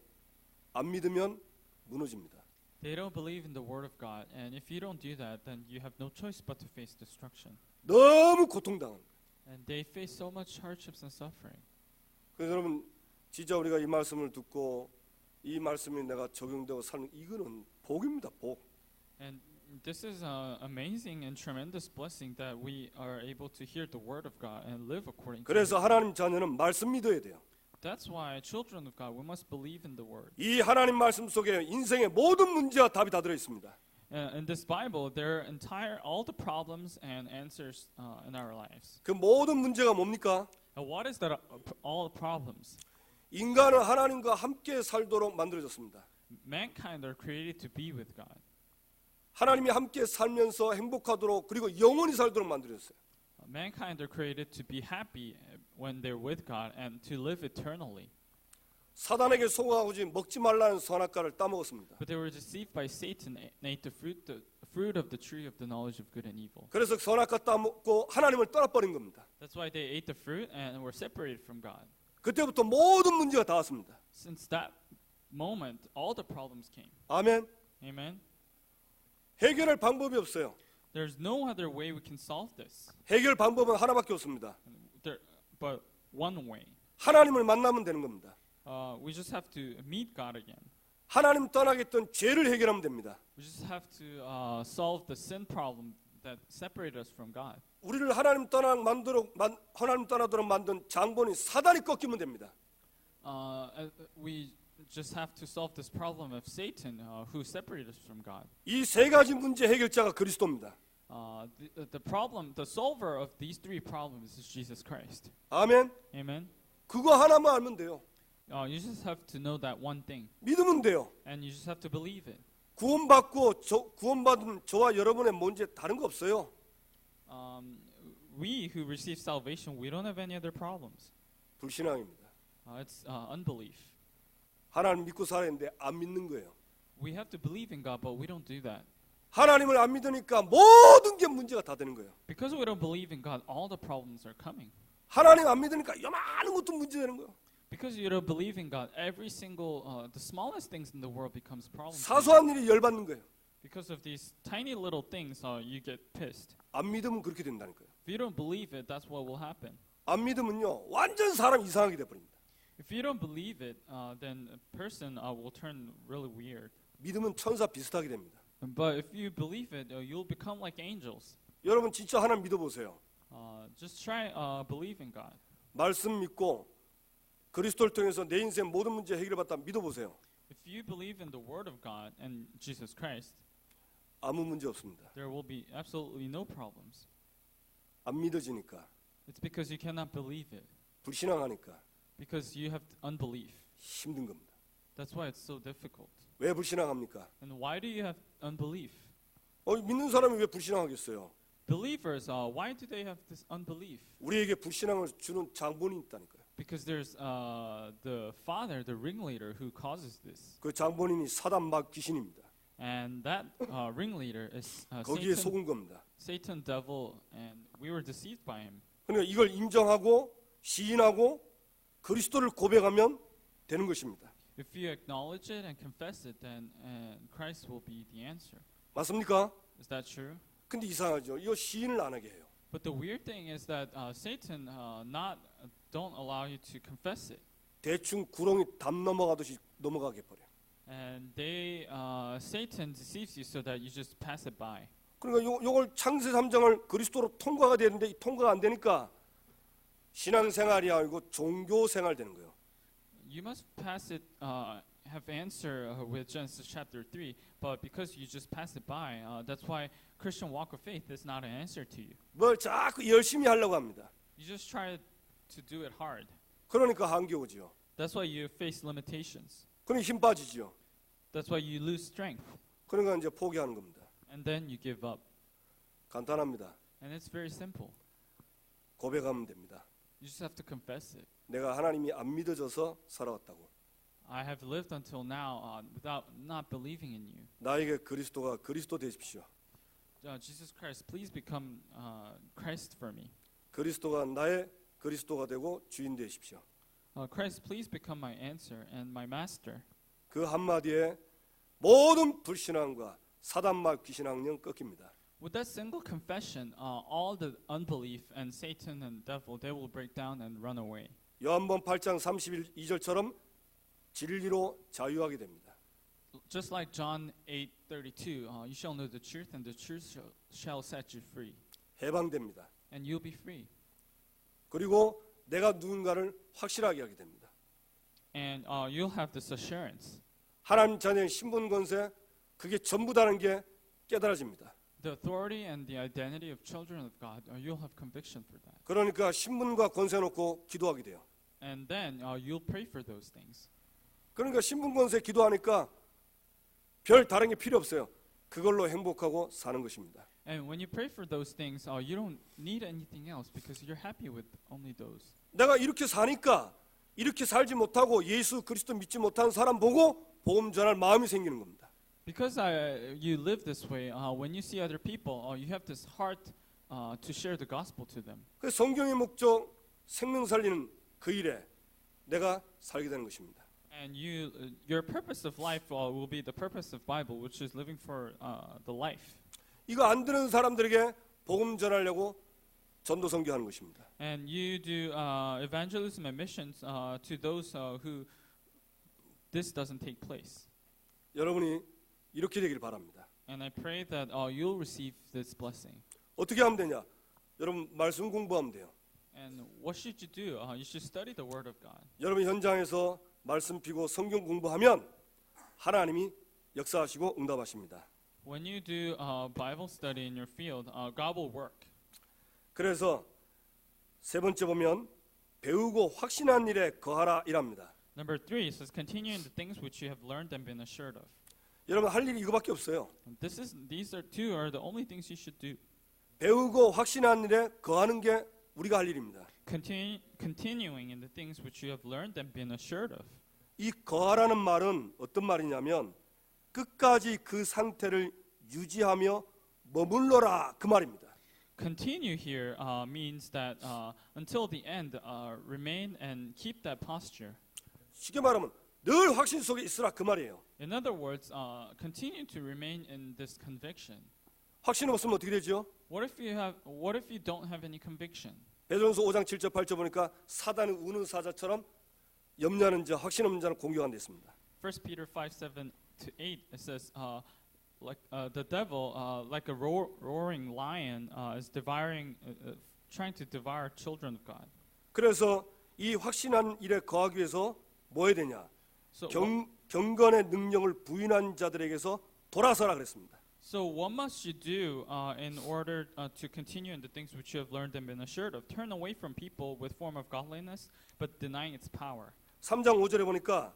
안 믿으면 무너집니다. They don't believe in the word of God, and if you don't do that, then you have no choice but to face destruction. 너무 고통당한 거예요. And they face so much hardships and suffering. 그래서 여러분 진짜 우리가 이 말씀을 듣고 이 말씀이 내가 적용되고 사는 이거는 복입니다. 복. And this is an amazing and tremendous blessing that we are able to hear the word of God and live according to 그래서 it. 하나님 자녀는 말씀 믿어야 돼요. That's why children of God, we must believe in the word. 이 하나님 말씀 속에 인생의 모든 문제와 답이 다 들어 있습니다. In this Bible, there are all the problems and answers in our lives. 그 모든 문제가 뭡니까? And what is that? All the problems. 인간은 하나님과 함께 살도록 만들어졌습니다. Mankind are created to be with God. 하나님이 함께 살면서 행복하도록 그리고 영원히 살도록 만들어졌어요. Mankind are created to be happy when they're with God and to live eternally. 사단에게 속아오지 먹지 말라는 선악과를 따먹었습니다. But they were deceived by Satan and ate the fruit of the tree of the knowledge of good and evil. 그래서 선악과 따먹고 하나님을 떠나버린 겁니다. That's why they ate the fruit and were separated from God. 그때부터 모든 문제가 다 왔습니다. Since that moment, all the problems came. 아멘. Amen. 해결할 방법이 없어요. There's no other way we can solve this. 해결 방법은 하나밖에 없습니다. But one way. 하나님을 만나면 되는 겁니다. We just have to meet God again. 하나님 떠나겠던 죄를 해결하면 됩니다. We just have to solve the sin problem that separated us from God. 우리를 하나님 떠나도록 만든 장본인 사단이 꺾이면 됩니다. We just have to solve this problem of Satan, who separated us from God. 이 세 가지 문제 해결자가 그리스도입니다. The solver of these three problems is Jesus Christ. 아멘. Amen. 그거 하나만 알면 돼요. You just have to know that one thing, 믿으면 돼요. and you just have to believe it. 구원받은 저와 여러분의 문제 다른 거 없어요. We who receive salvation, we don't have any other problems. 불신앙입니다. It's unbelief. 하나님 믿고 살아야 되는데 안 믿는 거예요. We have to believe in God, but we don't do that. 하나님을 안 믿으니까 모든 게 문제가 다 되는 거예요. Because we don't believe in God, all the problems are coming. 하나님 안 믿으니까 요만한 것도 문제 되는 거예요. Because you don't believe in God, every single, the smallest things in the world becomes problems. 사소한 일이 열받는 거예요. Because of these tiny little things, you get pissed. 안 믿으면 그렇게 된다니까요. If you don't believe it, that's what will happen. 안 믿으면요 완전 사람 이상하게 돼버립니다. If you don't believe it, then a person will turn really weird. 믿으면 천사 비슷하게 됩니다. But if you believe it, you'll become like angels. 여러분 진짜 하나님 믿어보세요. Just try believe in God. 말씀 믿고 그리스도를 통해서 내 인생 모든 문제 해결받다 믿어보세요. If you believe in the Word of God and Jesus Christ, 아무 문제 없습니다. there will be absolutely no problems. 안 믿어지니까 It's because you cannot believe it. 불신앙하니까 Because you have unbelief. 힘든 겁니다. That's why it's so difficult. 왜 불신앙합니까? And why do you have unbelief? 믿는 사람이 왜 불신앙하겠어요? Believers, why do they have this unbelief? 우리에게 불신앙을 주는 장본인이 있다니까요. Because there's the father, the ringleader, who causes this. 그 장본인이 사단 막 귀신입니다. And that ringleader is 거기에 속은 겁니다. Satan, devil, and we were deceived by him. 그러니까 이걸 인정하고 시인하고 그리스도를 고백하면 되는 것입니다. If you acknowledge it and confess it, then Christ will be the answer. 맞습니까? Is that true? 근데 이상하죠. 이거 시인을 안 하게 해요. But the weird thing is that Satan don't allow you to confess it, 대충 구렁이 담 넘어가듯이 넘어가게 버려. and Satan deceives you so that you just pass it by. 그러니까 요걸 창세 3장을 그리스도로 통과가 되는데 이 통과가 안 되니까 신앙생활이 아니고 종교생활 되는 거예요. You must pass it, have answer with Genesis chapter 3, but because you just pass it by, that's why Christian walk of faith is not an answer to you. 뭘 자꾸 열심히 하려고 합니다. You just try to do it hard. 그러니까 한계 오지요. That's why you face limitations. 그러니 힘 빠지지요. That's why you lose strength, 그러니까 이제 포기하는 겁니다. and then you give up. 간단합니다. And it's very simple. 고백하면 됩니다. You just have to confess it. 내가 하나님이 안 믿어져서 살아왔다고. I have lived until now without not believing in you. 나에게 그리스도가 그리스도 되십시오. Jesus Christ, please become Christ for me. 그리스도가 나의 그리스도가 되고 주인 되십시오. Christ, please become my answer and my master. 그 한마디에 모든 불신앙과 사단막 귀신앙령 꺾입니다. With that single confession, all the unbelief and Satan and devil, they will break down and run away. 요한복음 8장 32절처럼 진리로 자유하게 됩니다. Just like John 8:32, you shall know the truth, and the truth shall set you free, 해방됩니다. and you'll be free. 그리고 내가 누군가를 확실하게 하게 됩니다. And you'll have this assurance. 하나님 자녀의 신분 권세 그게 전부다는 게 깨달아집니다. The authority and the identity of children of God, you'll have conviction for that. 그러니까 신분과 권세 놓고 기도하게 돼요. And then you'll pray for those things. 그러니까 신분 권세 기도하니까 별 다른 게 필요 없어요. 그걸로 행복하고 사는 것입니다. And when you pray for those things, you don't need anything else because you're happy with only those. 내가 이렇게 사니까 이렇게 살지 못하고 예수 그리스도 믿지 못하는 사람 보고 복음 전할 마음이 생기는 겁니다. Because you live this way, when you see other people, you have this heart to share the gospel to them. 그 성경의 목적 생명 살리는 그 일에 내가 살게 되는 것입니다. And your purpose of life will be the purpose of Bible, which is living for the life. 이거 안 되는 사람들에게 복음 전하려고 전도 선교하는 것입니다. And you do evangelism and missions to those who this doesn't take place. 여러분이 이렇게 되길 바랍니다. And I pray that you'll receive this blessing. 어떻게 하면 되냐? 여러분 말씀 공부하면 돼요. And what should you do? You should study the Word of God. 여러분 현장에서 말씀 피고 성경 공부하면 하나님이 역사하시고 응답하십니다. When you do Bible study in your field, God will work. 그래서 세 번째 보면 배우고 확신한 일에 거하라 이랍니다. Number 3 it says continue in the things which you have learned and been assured of. 여러분 할 일이 이거밖에 없어요. And these two are the only things you should do. 배우고 확신한 일에 거하는 게 우리가 할 일입니다. Continuing in the things which you have learned and been assured of. 이 거하라는 말은 어떤 말이냐면 끝까지 그 상태를 유지하며 머물러라 그 말입니다. Continue here means that until the end, remain and keep that posture. 쉽게 말하면 늘 확신 속에 있으라 그 말이에요. In other words, continue to remain in this conviction. 확신 없으면 어떻게 되죠? What if you don't have any conviction? 베드로전서 5장 7절 8절 보니까 사단이 우는 사자처럼 염려하는 자, 확신 없는 자는 공격한 데 있습니다. 1 Peter 5:7-8 it says like the devil like a roaring lion is devouring trying to devour children of God. 그래서 이 확신한 일에 거하기 위해서 뭐 해야 되냐? So 경건의 능력을 부인한 자들에게서 돌아서라 그랬습니다. So what must you do in order to continue in the things which you have learned and been assured of? Turn away from people with form of godliness, but denying its power. 3장 5절에 보니까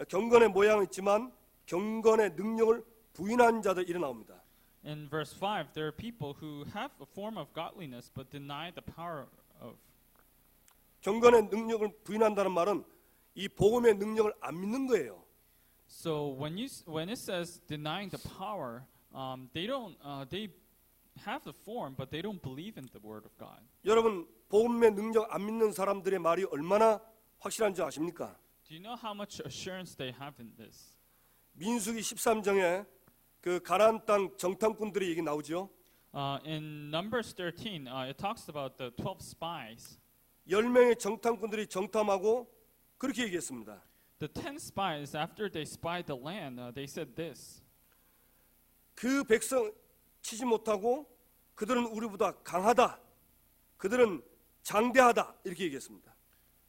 경건의 모양은 있지만 경건의 능력을 부인한 자들 일어나옵니다. In verse 5, there are people who have a form of godliness but deny the power of. 경건의 능력을 부인한다는 말은 이 복음의 능력을 안 믿는 거예요. So when it says denying the power, they have the form but they don't believe in the word of God. 여러분 복음의 능력 안 믿는 사람들의 말이 얼마나 확실한지 아십니까? Do you know how much assurance they have in this? 민수기 13장에 그 가나안 땅 정탐꾼들이 얘기 나오죠. In Numbers 13, it talks about the 12 spies. 10명의 정탐꾼들이 정탐하고 그렇게 얘기했습니다. The 10 spies, after they spied the land, they said this. 그 백성 치지 못하고 그들은 우리보다 강하다. 그들은 장대하다. 이렇게 얘기했습니다.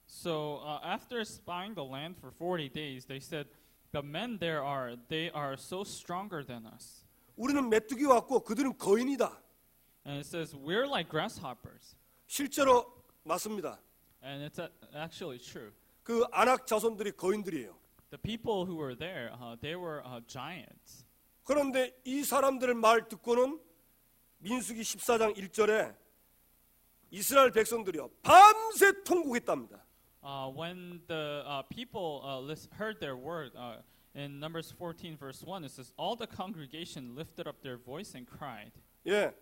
So after spying the land for 40 days, they said, the men they are so stronger than us. 우리는 메뚜기 같고 그들은 거인이다. And it says, we're like grasshoppers. 실제로 맞습니다. And it's actually true. 그 아낙 자손들이 거인들이에요. The people who were there, they were giants. 그런데 이 사람들의 말 듣고는 민수기 14장 1절에 이스라엘 백성들이요 밤새 통곡했답니다. When the people heard their word, in Numbers 14 verse 1, it says, all the congregation lifted up their voice and cried. 예,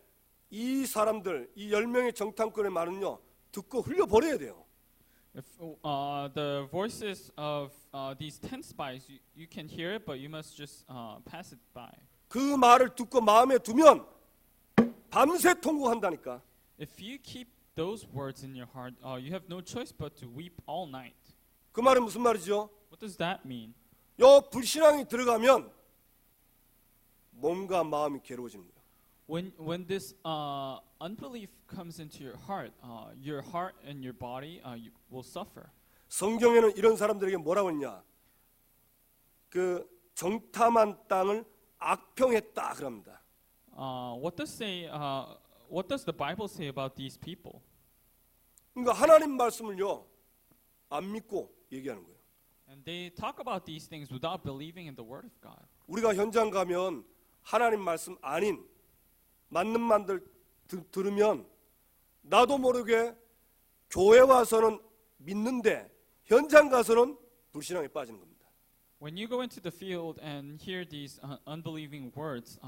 이 사람들, 이 10명의 정탐꾼의 말은요 듣고 흘려버려야 돼요. If the voices of these 10 spies, you can hear it, but you must just pass it by. 그 말을 듣고 마음에 두면 밤새 통곡한다니까. If you keep those words in your heart, you have no choice but to weep all night. 그 말은 무슨 말이죠? What does that mean? 요 불신앙이 들어가면 몸과 마음이 괴로워지는 거예요. When this unbelief comes into your heart and your body you will suffer. 성경에는 이런 사람들에게 뭐라고 했냐? 그 정탐한 땅을 악평했다 그럽니다. What does the Bible say about these people? 그러니까 하나님 말씀을요 안 믿고 얘기하는 거예요. And they talk about these things without believing in the word of God. 우리가 현장 가면 하나님 말씀 아닌 맞는 말들 들으면 나도 모르게 교회 와서는 믿는데 현장 가서는 불신앙에 빠지는 겁니다. When you go into the field and hear these unbelieving words,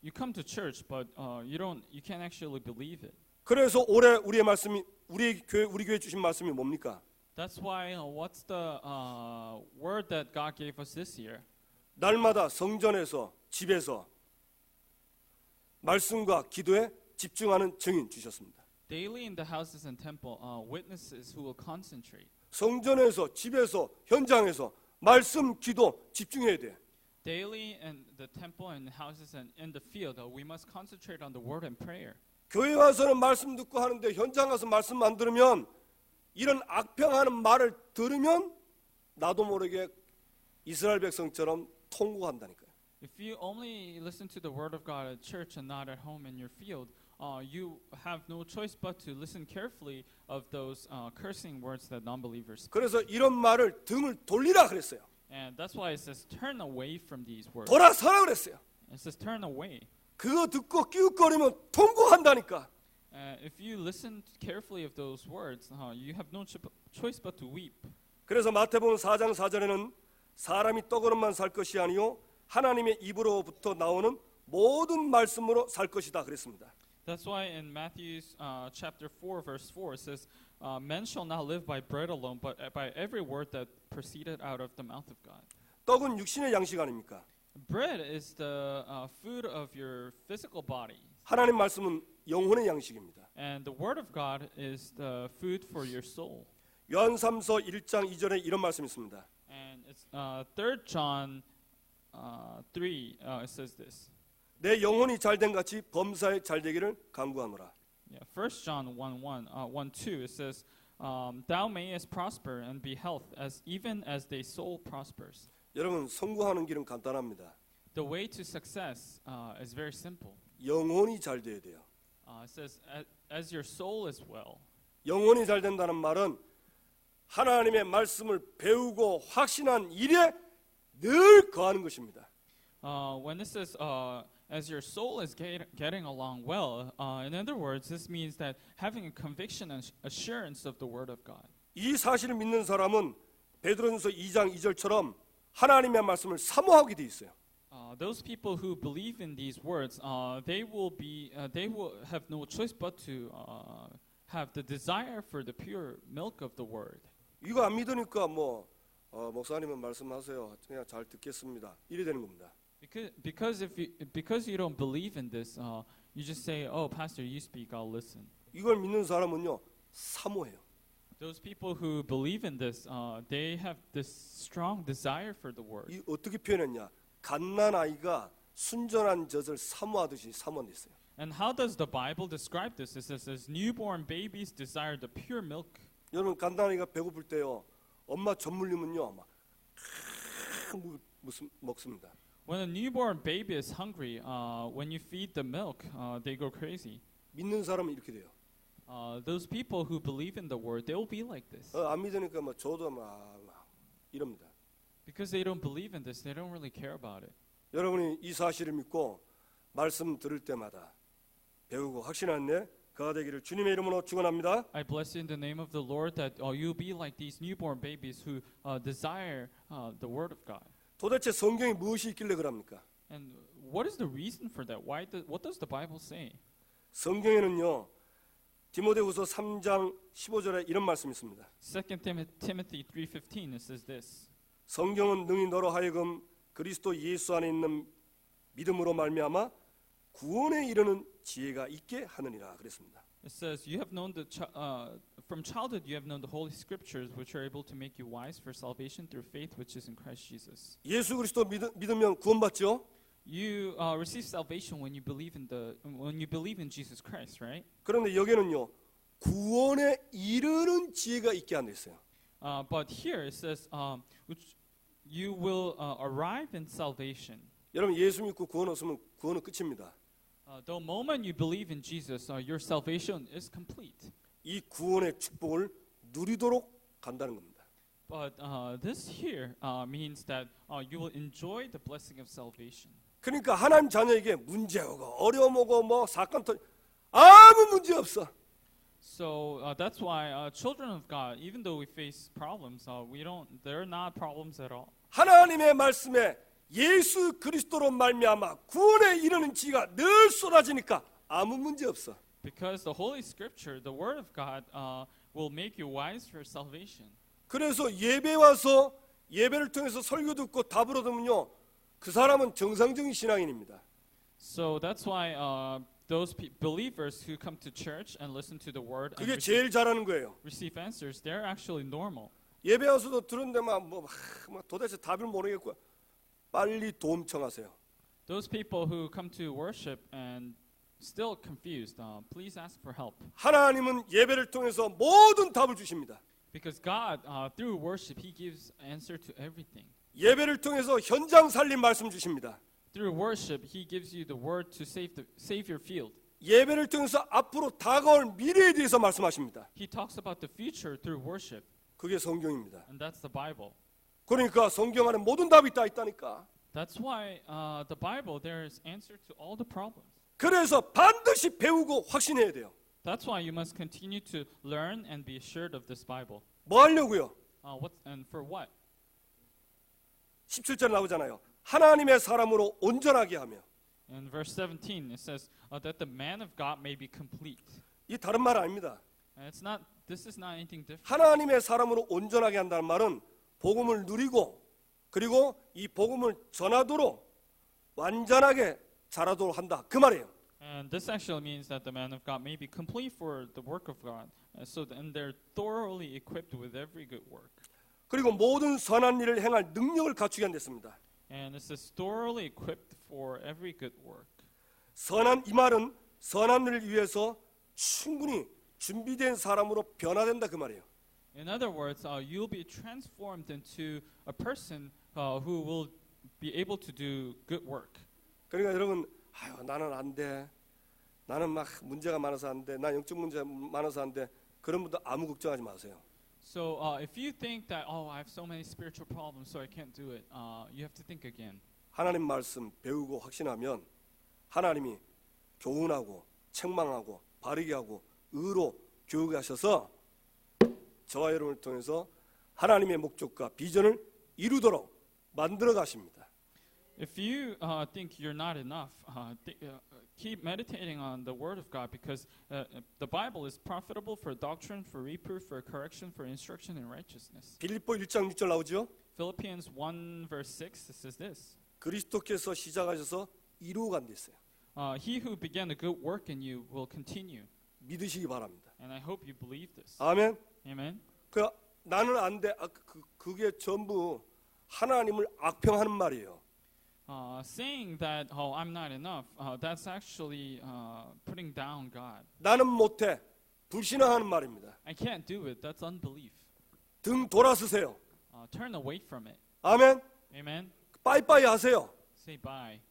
you come to church, but you can't actually believe it. 그래서 올해 우리의 말씀이 우리 교회 주신 말씀이 뭡니까? That's why what's the word that God gave us this year? 날마다 성전에서 집에서 말씀과 기도에 집중하는 증인 주셨습니다. Daily in the houses and temple, witnesses who will concentrate. 성전에서 집에서 현장에서 말씀 기도 집중해야 돼. Daily in the temple and houses and in the field, we must concentrate on the word and prayer. 교회 와서는 말씀 듣고 하는데 현장 가서 말씀 안 들으면 이런 악평하는 말을 들으면 나도 모르게 이스라엘 백성처럼 통곡한다니까요. If you only listen to the word of God at church and not at home in your field, you have no choice but to listen carefully of those cursing words that non-believers speak. 그래서 이런 말을 등을 돌리라 그랬어요. And that's why it says turn away from these words. 돌아서라 그랬어요. It says turn away. 그거 듣고 끼웃거리면 통곡한다니까. If you listen carefully of those words, you have no choice but to weep. 그래서 마태복음 4장 4절에는 사람이 떡으로만 살 것이 아니요 하나님의 입으로부터 나오는 모든 말씀으로 살 것이다 그랬습니다. That's why in Matthew chapter 4 verse 4 it says, "Men shall not live by bread alone, but by every word that proceeded out of the mouth of God." 떡은 육신의 양식 아닙니까? Bread is the food of your physical body, 하나님 말씀은 영혼의 양식입니다. and the word of God is the food for your soul. 요한삼서 1장 2절에 이런 말씀이 있습니다. And it's 3 John 3 it says this. 내 영혼이 잘된 같이 범사에 잘되기를 간구하노라. Yeah, 1 John 1:2 it says, "Thou mayest prosper and be health even as thy soul prospers." 여러분 성공하는 길은 간단합니다. The way to success is very simple. 영혼이 잘 돼야 돼요. It says, as your soul is well. 영혼이 잘 된다는 말은 하나님의 말씀을 배우고 확신한 일에 늘 거하는 것입니다. When it says, as your soul is getting along well, in other words, this means that having a conviction and assurance of the Word of God. 이 사실을 믿는 사람은 베드로전서 2장 2절처럼 하나님의 말씀을 사모하게 돼 있어요. Those people who believe in these words, they will have no choice but to have the desire for the pure milk of the Word. 이거 안 믿으니까 목사님은 말씀하세요. 그냥 잘 듣겠습니다. 이래 되는 겁니다. Because you don't believe in this, you just say, "Oh, Pastor, you speak, I'll listen." 이걸 믿는 사람은요 사모해요. Those people who believe in this, they have this strong desire for the Word. 이 어떻게 표현했냐? 갓난 아이가 순전한 젖을 사모하듯이 사모했어요. And how does the Bible describe this? It says, "As newborn babies desire the pure milk." 여러분 갓난 아이가 배고플 때요 엄마 젖 물리면요 막 먹습니다. When a newborn baby is hungry, when you feed the milk, they go crazy. 믿는 사람은 이렇게 돼요. Those people who believe in the Word, they will be like this. 안 믿으니까 저도 막 이럽니다. Because they don't believe in this, they don't really care about it. 여러분이 이 사실을 믿고 말씀 들을 때마다 배우고 확신한 내 그가 되기를 주님의 이름으로 축원합니다. I bless you in the name of the Lord that you'll be like these newborn babies who desire the Word of God. 도대체 성경에 무엇이 있길래 그럽니까? And what is the reason for that? What does the Bible say? 성경에는요 디모데후서 3장 15절에 이런 말씀이 있습니다. 2 Timothy 3:15 it says this. 성경은 능히 너로 하여금 그리스도 예수 안에 있는 믿음으로 말미암아 구원에 이르는 지혜가 있게 하느니라 그랬습니다. It says you have known from childhood you have known the holy scriptures which are able to make you wise for salvation through faith which is in Christ Jesus. 예수 그리스도 믿으면 구원받죠? You receive salvation when you believe in Jesus Christ, right? 그런데 여기는요 구원에 이르는 지혜가 있게 하는 있어요. But here it says which you will arrive in salvation. 여러분 예수 믿고 구원 없으면 구원은 끝입니다. The moment you believe in Jesus, your salvation is complete. 이 구원의 축복을 누리도록 간다는 겁니다. But this here means that you will enjoy the blessing of salvation. 그러니까 하나님 자녀에게 문제 오고 어려움 오고 사건 터지 아무 문제 없어. So that's why children of God, even though we face problems, they're not problems at all. 하나님의 말씀에 예수 그리스도로 말미암아 구원에 이르는 지가 늘 쏟아지니까 아무 문제 없어. Because the Holy Scripture, the Word of God, will make you wise for salvation. 그래서 예배 와서 예배를 통해서 설교 듣고 답을 얻으면요 그 사람은 정상적인 신앙인입니다. So that's why those believers who come to church and listen to the Word and 그게 제일 잘하는 거예요. receive answers, they're actually normal. 예배 와서도 들은데 도대체 답을 모르겠고 빨리 도움 청하세요. Those people who come to worship and still confused, please ask for help. 하나님은 예배를 통해서 모든 답을 주십니다. Because God, through worship, He gives answer to everything. 예배를 통해서 현장 살림 말씀 주십니다. Through worship, He gives you the word to save your field. 예배를 통해서 앞으로 다가올 미래에 대해서 말씀하십니다. He talks about the future through worship, 그게 성경입니다. and that's the Bible. 그러니까 성경 안에 모든 답이 다 있다니까. That's why the Bible, there is answer to all the problems. 그래서 반드시 배우고 확신해야 돼요. That's why you must continue to learn and be assured of this Bible. 뭐 하려고요? And for what? 17절 나오잖아요. 하나님의 사람으로 온전하게 하며. In verse 17, it says that the man of God may be complete. 이 다른 말 아닙니다. And this is not anything different. 하나님의 사람으로 온전하게 한다는 말은 복음을 누리고 그리고 이 복음을 전하도록 완전하게 자라도록 한다. 그 말이에요. And this actually means that the man of God may be complete for the work of God, and they're thoroughly equipped with every good work. 그리고 모든 선한 일을 행할 능력을 갖추게 한댔습니다. And it says thoroughly equipped for every good work. 이 말은 선한 일을 위해서 충분히 준비된 사람으로 변화된다 그 말이에요. In other words, you'll be transformed into a person who will be able to do good work. 그러니까 여러분, 나는 안 돼. 나는 막 문제가 많아서 안 돼. 나 영적 문제가 많아서 안 돼. 그런 분들 아무 걱정하지 마세요. So if you think that I have so many spiritual problems, so I can't do it, you have to think again. 하나님 말씀 배우고 확신하면 하나님이 교훈하고 책망하고 바르게 하고 의로 교육하셔서 저와 여러분을 통해서 하나님의 목적과 비전을 이루도록 만들어 가십니다. If you think you're not enough, keep meditating on the Word of God, because the Bible is profitable for doctrine, for reproof, for correction, for instruction in righteousness. 빌립보 1장 6절 나오죠? Philippians 1 verse 6 says this. 그리스도께서 시작하셔서 이루어 간 데 있어요. He who began a good work in you will continue. 믿으시기 바랍니다. And I hope you believe this. 아멘. Amen. 그 나는 안 돼. 그게 전부 하나님을 악평하는 말이에요. Saying that I'm not enough, that's actually putting down God. 나는 못해. 불신앙하는 말입니다. I can't do it. That's unbelief. 등 돌아서세요. Turn away from it. 아멘. Amen. 빠이빠이 하세요. Say bye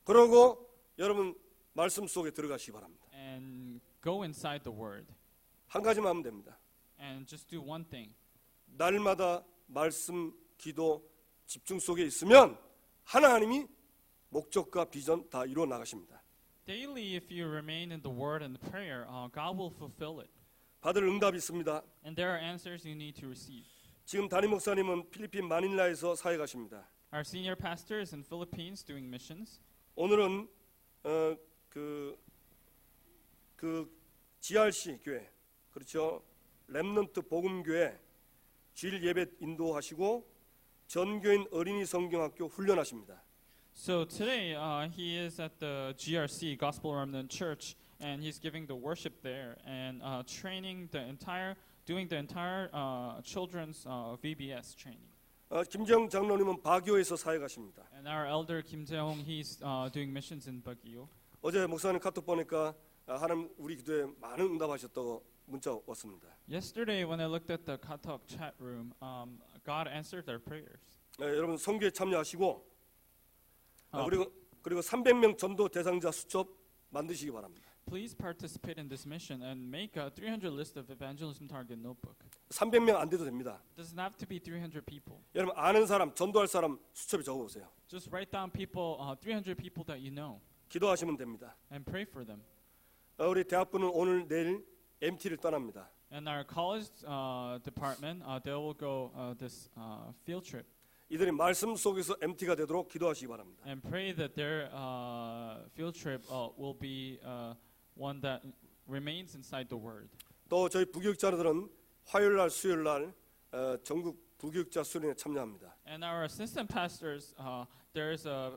그러고 여러분 말씀 속에 들어가시기 바랍니다. and go inside the Word 한 가지만 하면 됩니다. and just do one thing. 날마다 말씀, 기도, 집중 속에 있으면 하나님이 목적과 비전 다 이루어 나가십니다. Daily, if you remain in the Word and the prayer, God will fulfill it. 받을 응답이 있습니다. And there are answers you need to receive. 지금 담임 목사님은 필리핀 마닐라에서 사회 가십니다. Our senior pastor is in Philippines doing missions. 오늘은 GRC 교회, 그렇죠? 렘넌트 복음교회 주일 예배 인도하시고 전교인 어린이 성경학교 훈련하십니다. So today, he is at the GRC Gospel Remnant Church, and he's giving the worship there and doing the entire children's VBS training. 김재영 장로님은 바교에서 사회 가십니다. And our elder Kim Jae-hong, he's doing missions in Baguio. 어제 목사님 카톡 보니까 하나님 우리 기도에 많은 응답하셨다고 문자 왔습니다. Yesterday, when I looked at the Katok chat room, God answered our prayers. 여러분 선교에 참여하시고 그리고 300명 전도 대상자 수첩 만드시기 바랍니다. Please participate in this mission and make a 300 list of evangelism target notebook. 300명 안 돼도 됩니다. It doesn't have to be 300 people. 여러분 아는 사람, 전도할 사람 수첩에 적어보세요. Just write down people, 300 people that you know, 기도하시면 됩니다. and pray for them. 우리 대학부는 오늘 내일 MT를 떠납니다. And our college department, they will go this field trip. 이들이 말씀 속에서 MT가 되도록 기도하시기 바랍니다. And pray that their field trip will be one that remains inside the Word. 또 저희 부교육자들은 화요일 날, 수요일 날 전국 부교육자 수련회에 참여합니다. And our assistant pastors, there is a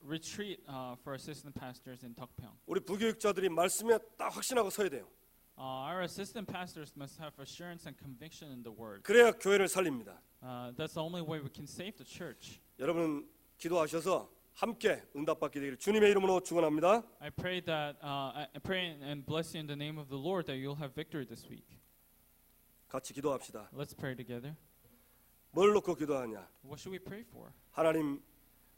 retreat for assistant pastors in Tokpyeong. 우리 부교육자들이 말씀에 딱 확신하고 서야 돼요. Our assistant pastors must have assurance and conviction in the Word. 그래야 교회를 살립니다. That's the only way we can save the church. 여러분 기도하셔서 함께 응답받게 되기를 주님의 이름으로 축원합니다. I pray that I pray and bless you in the name of the Lord that you'll have victory this week. 같이 기도합시다. Let's pray together. 뭘 놓고 기도하냐? What should we pray for? 하나님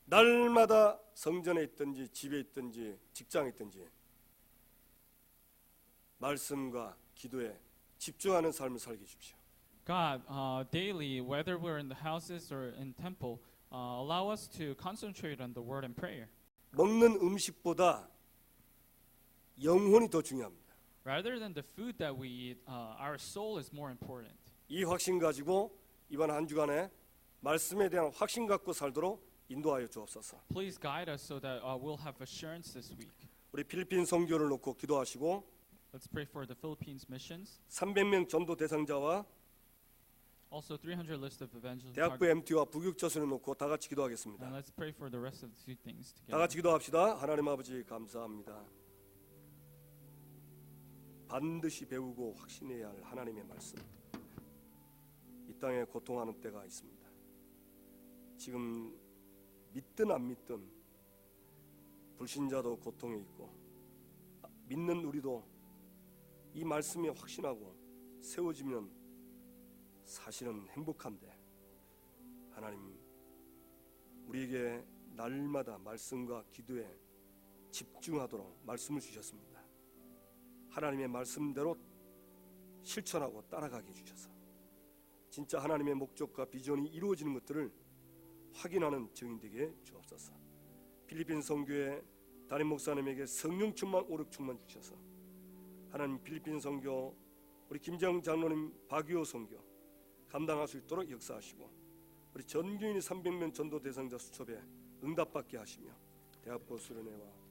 날마다 성전에 있든지 집에 있든지 직장에 있든지 말씀과 기도에 집중하는 삶을 살게 해주십시오. God, daily, whether we're in the houses or in temple, allow us to concentrate on the word and prayer. 먹는 음식보다 영혼이 더 중요합니다. Rather than the food that we eat, our soul is more important. 이 확신 가지고 이번 한 주간에 말씀에 대한 확신 갖고 살도록 인도하여 주옵소서. Please guide us so that we'll have assurance this week. 우리 필리핀 선교를 놓고 기도하시고 Let's pray for the Philippines missions. 300명 전도 대상자와 Also 300 list of evangelism 대학부 targets. MT와 부교육자수를 놓고 다 같이 And 기도하겠습니다. let's pray for the rest of the two things 다 together. 같이 기도합시다. 하나님 아버지 감사합니다. 반드시 배우고 확신해야 할 하나님의 말씀. 이 땅에 고통하는 때가 있습니다. 지금 믿든 안 믿든 불신자도 고통에 있고 믿는 우리도 이 말씀에 확신하고 세워지면 사실은 행복한데 하나님 우리에게 날마다 말씀과 기도에 집중하도록 말씀을 주셨습니다. 하나님의 말씀대로 실천하고 따라가게 해주셔서 진짜 하나님의 목적과 비전이 이루어지는 것들을 확인하는 증인 되게 주옵소서. 필리핀 선교회 담임 목사님에게 성령 충만, 오력 충만 주셔서 하나님 필리핀 선교 우리 김장 장로님 박유호 선교 감당할 수 있도록 역사하시고 우리 전교인이 300명 전도 대상자 수첩에 응답받게 하시며 대학부 수련회와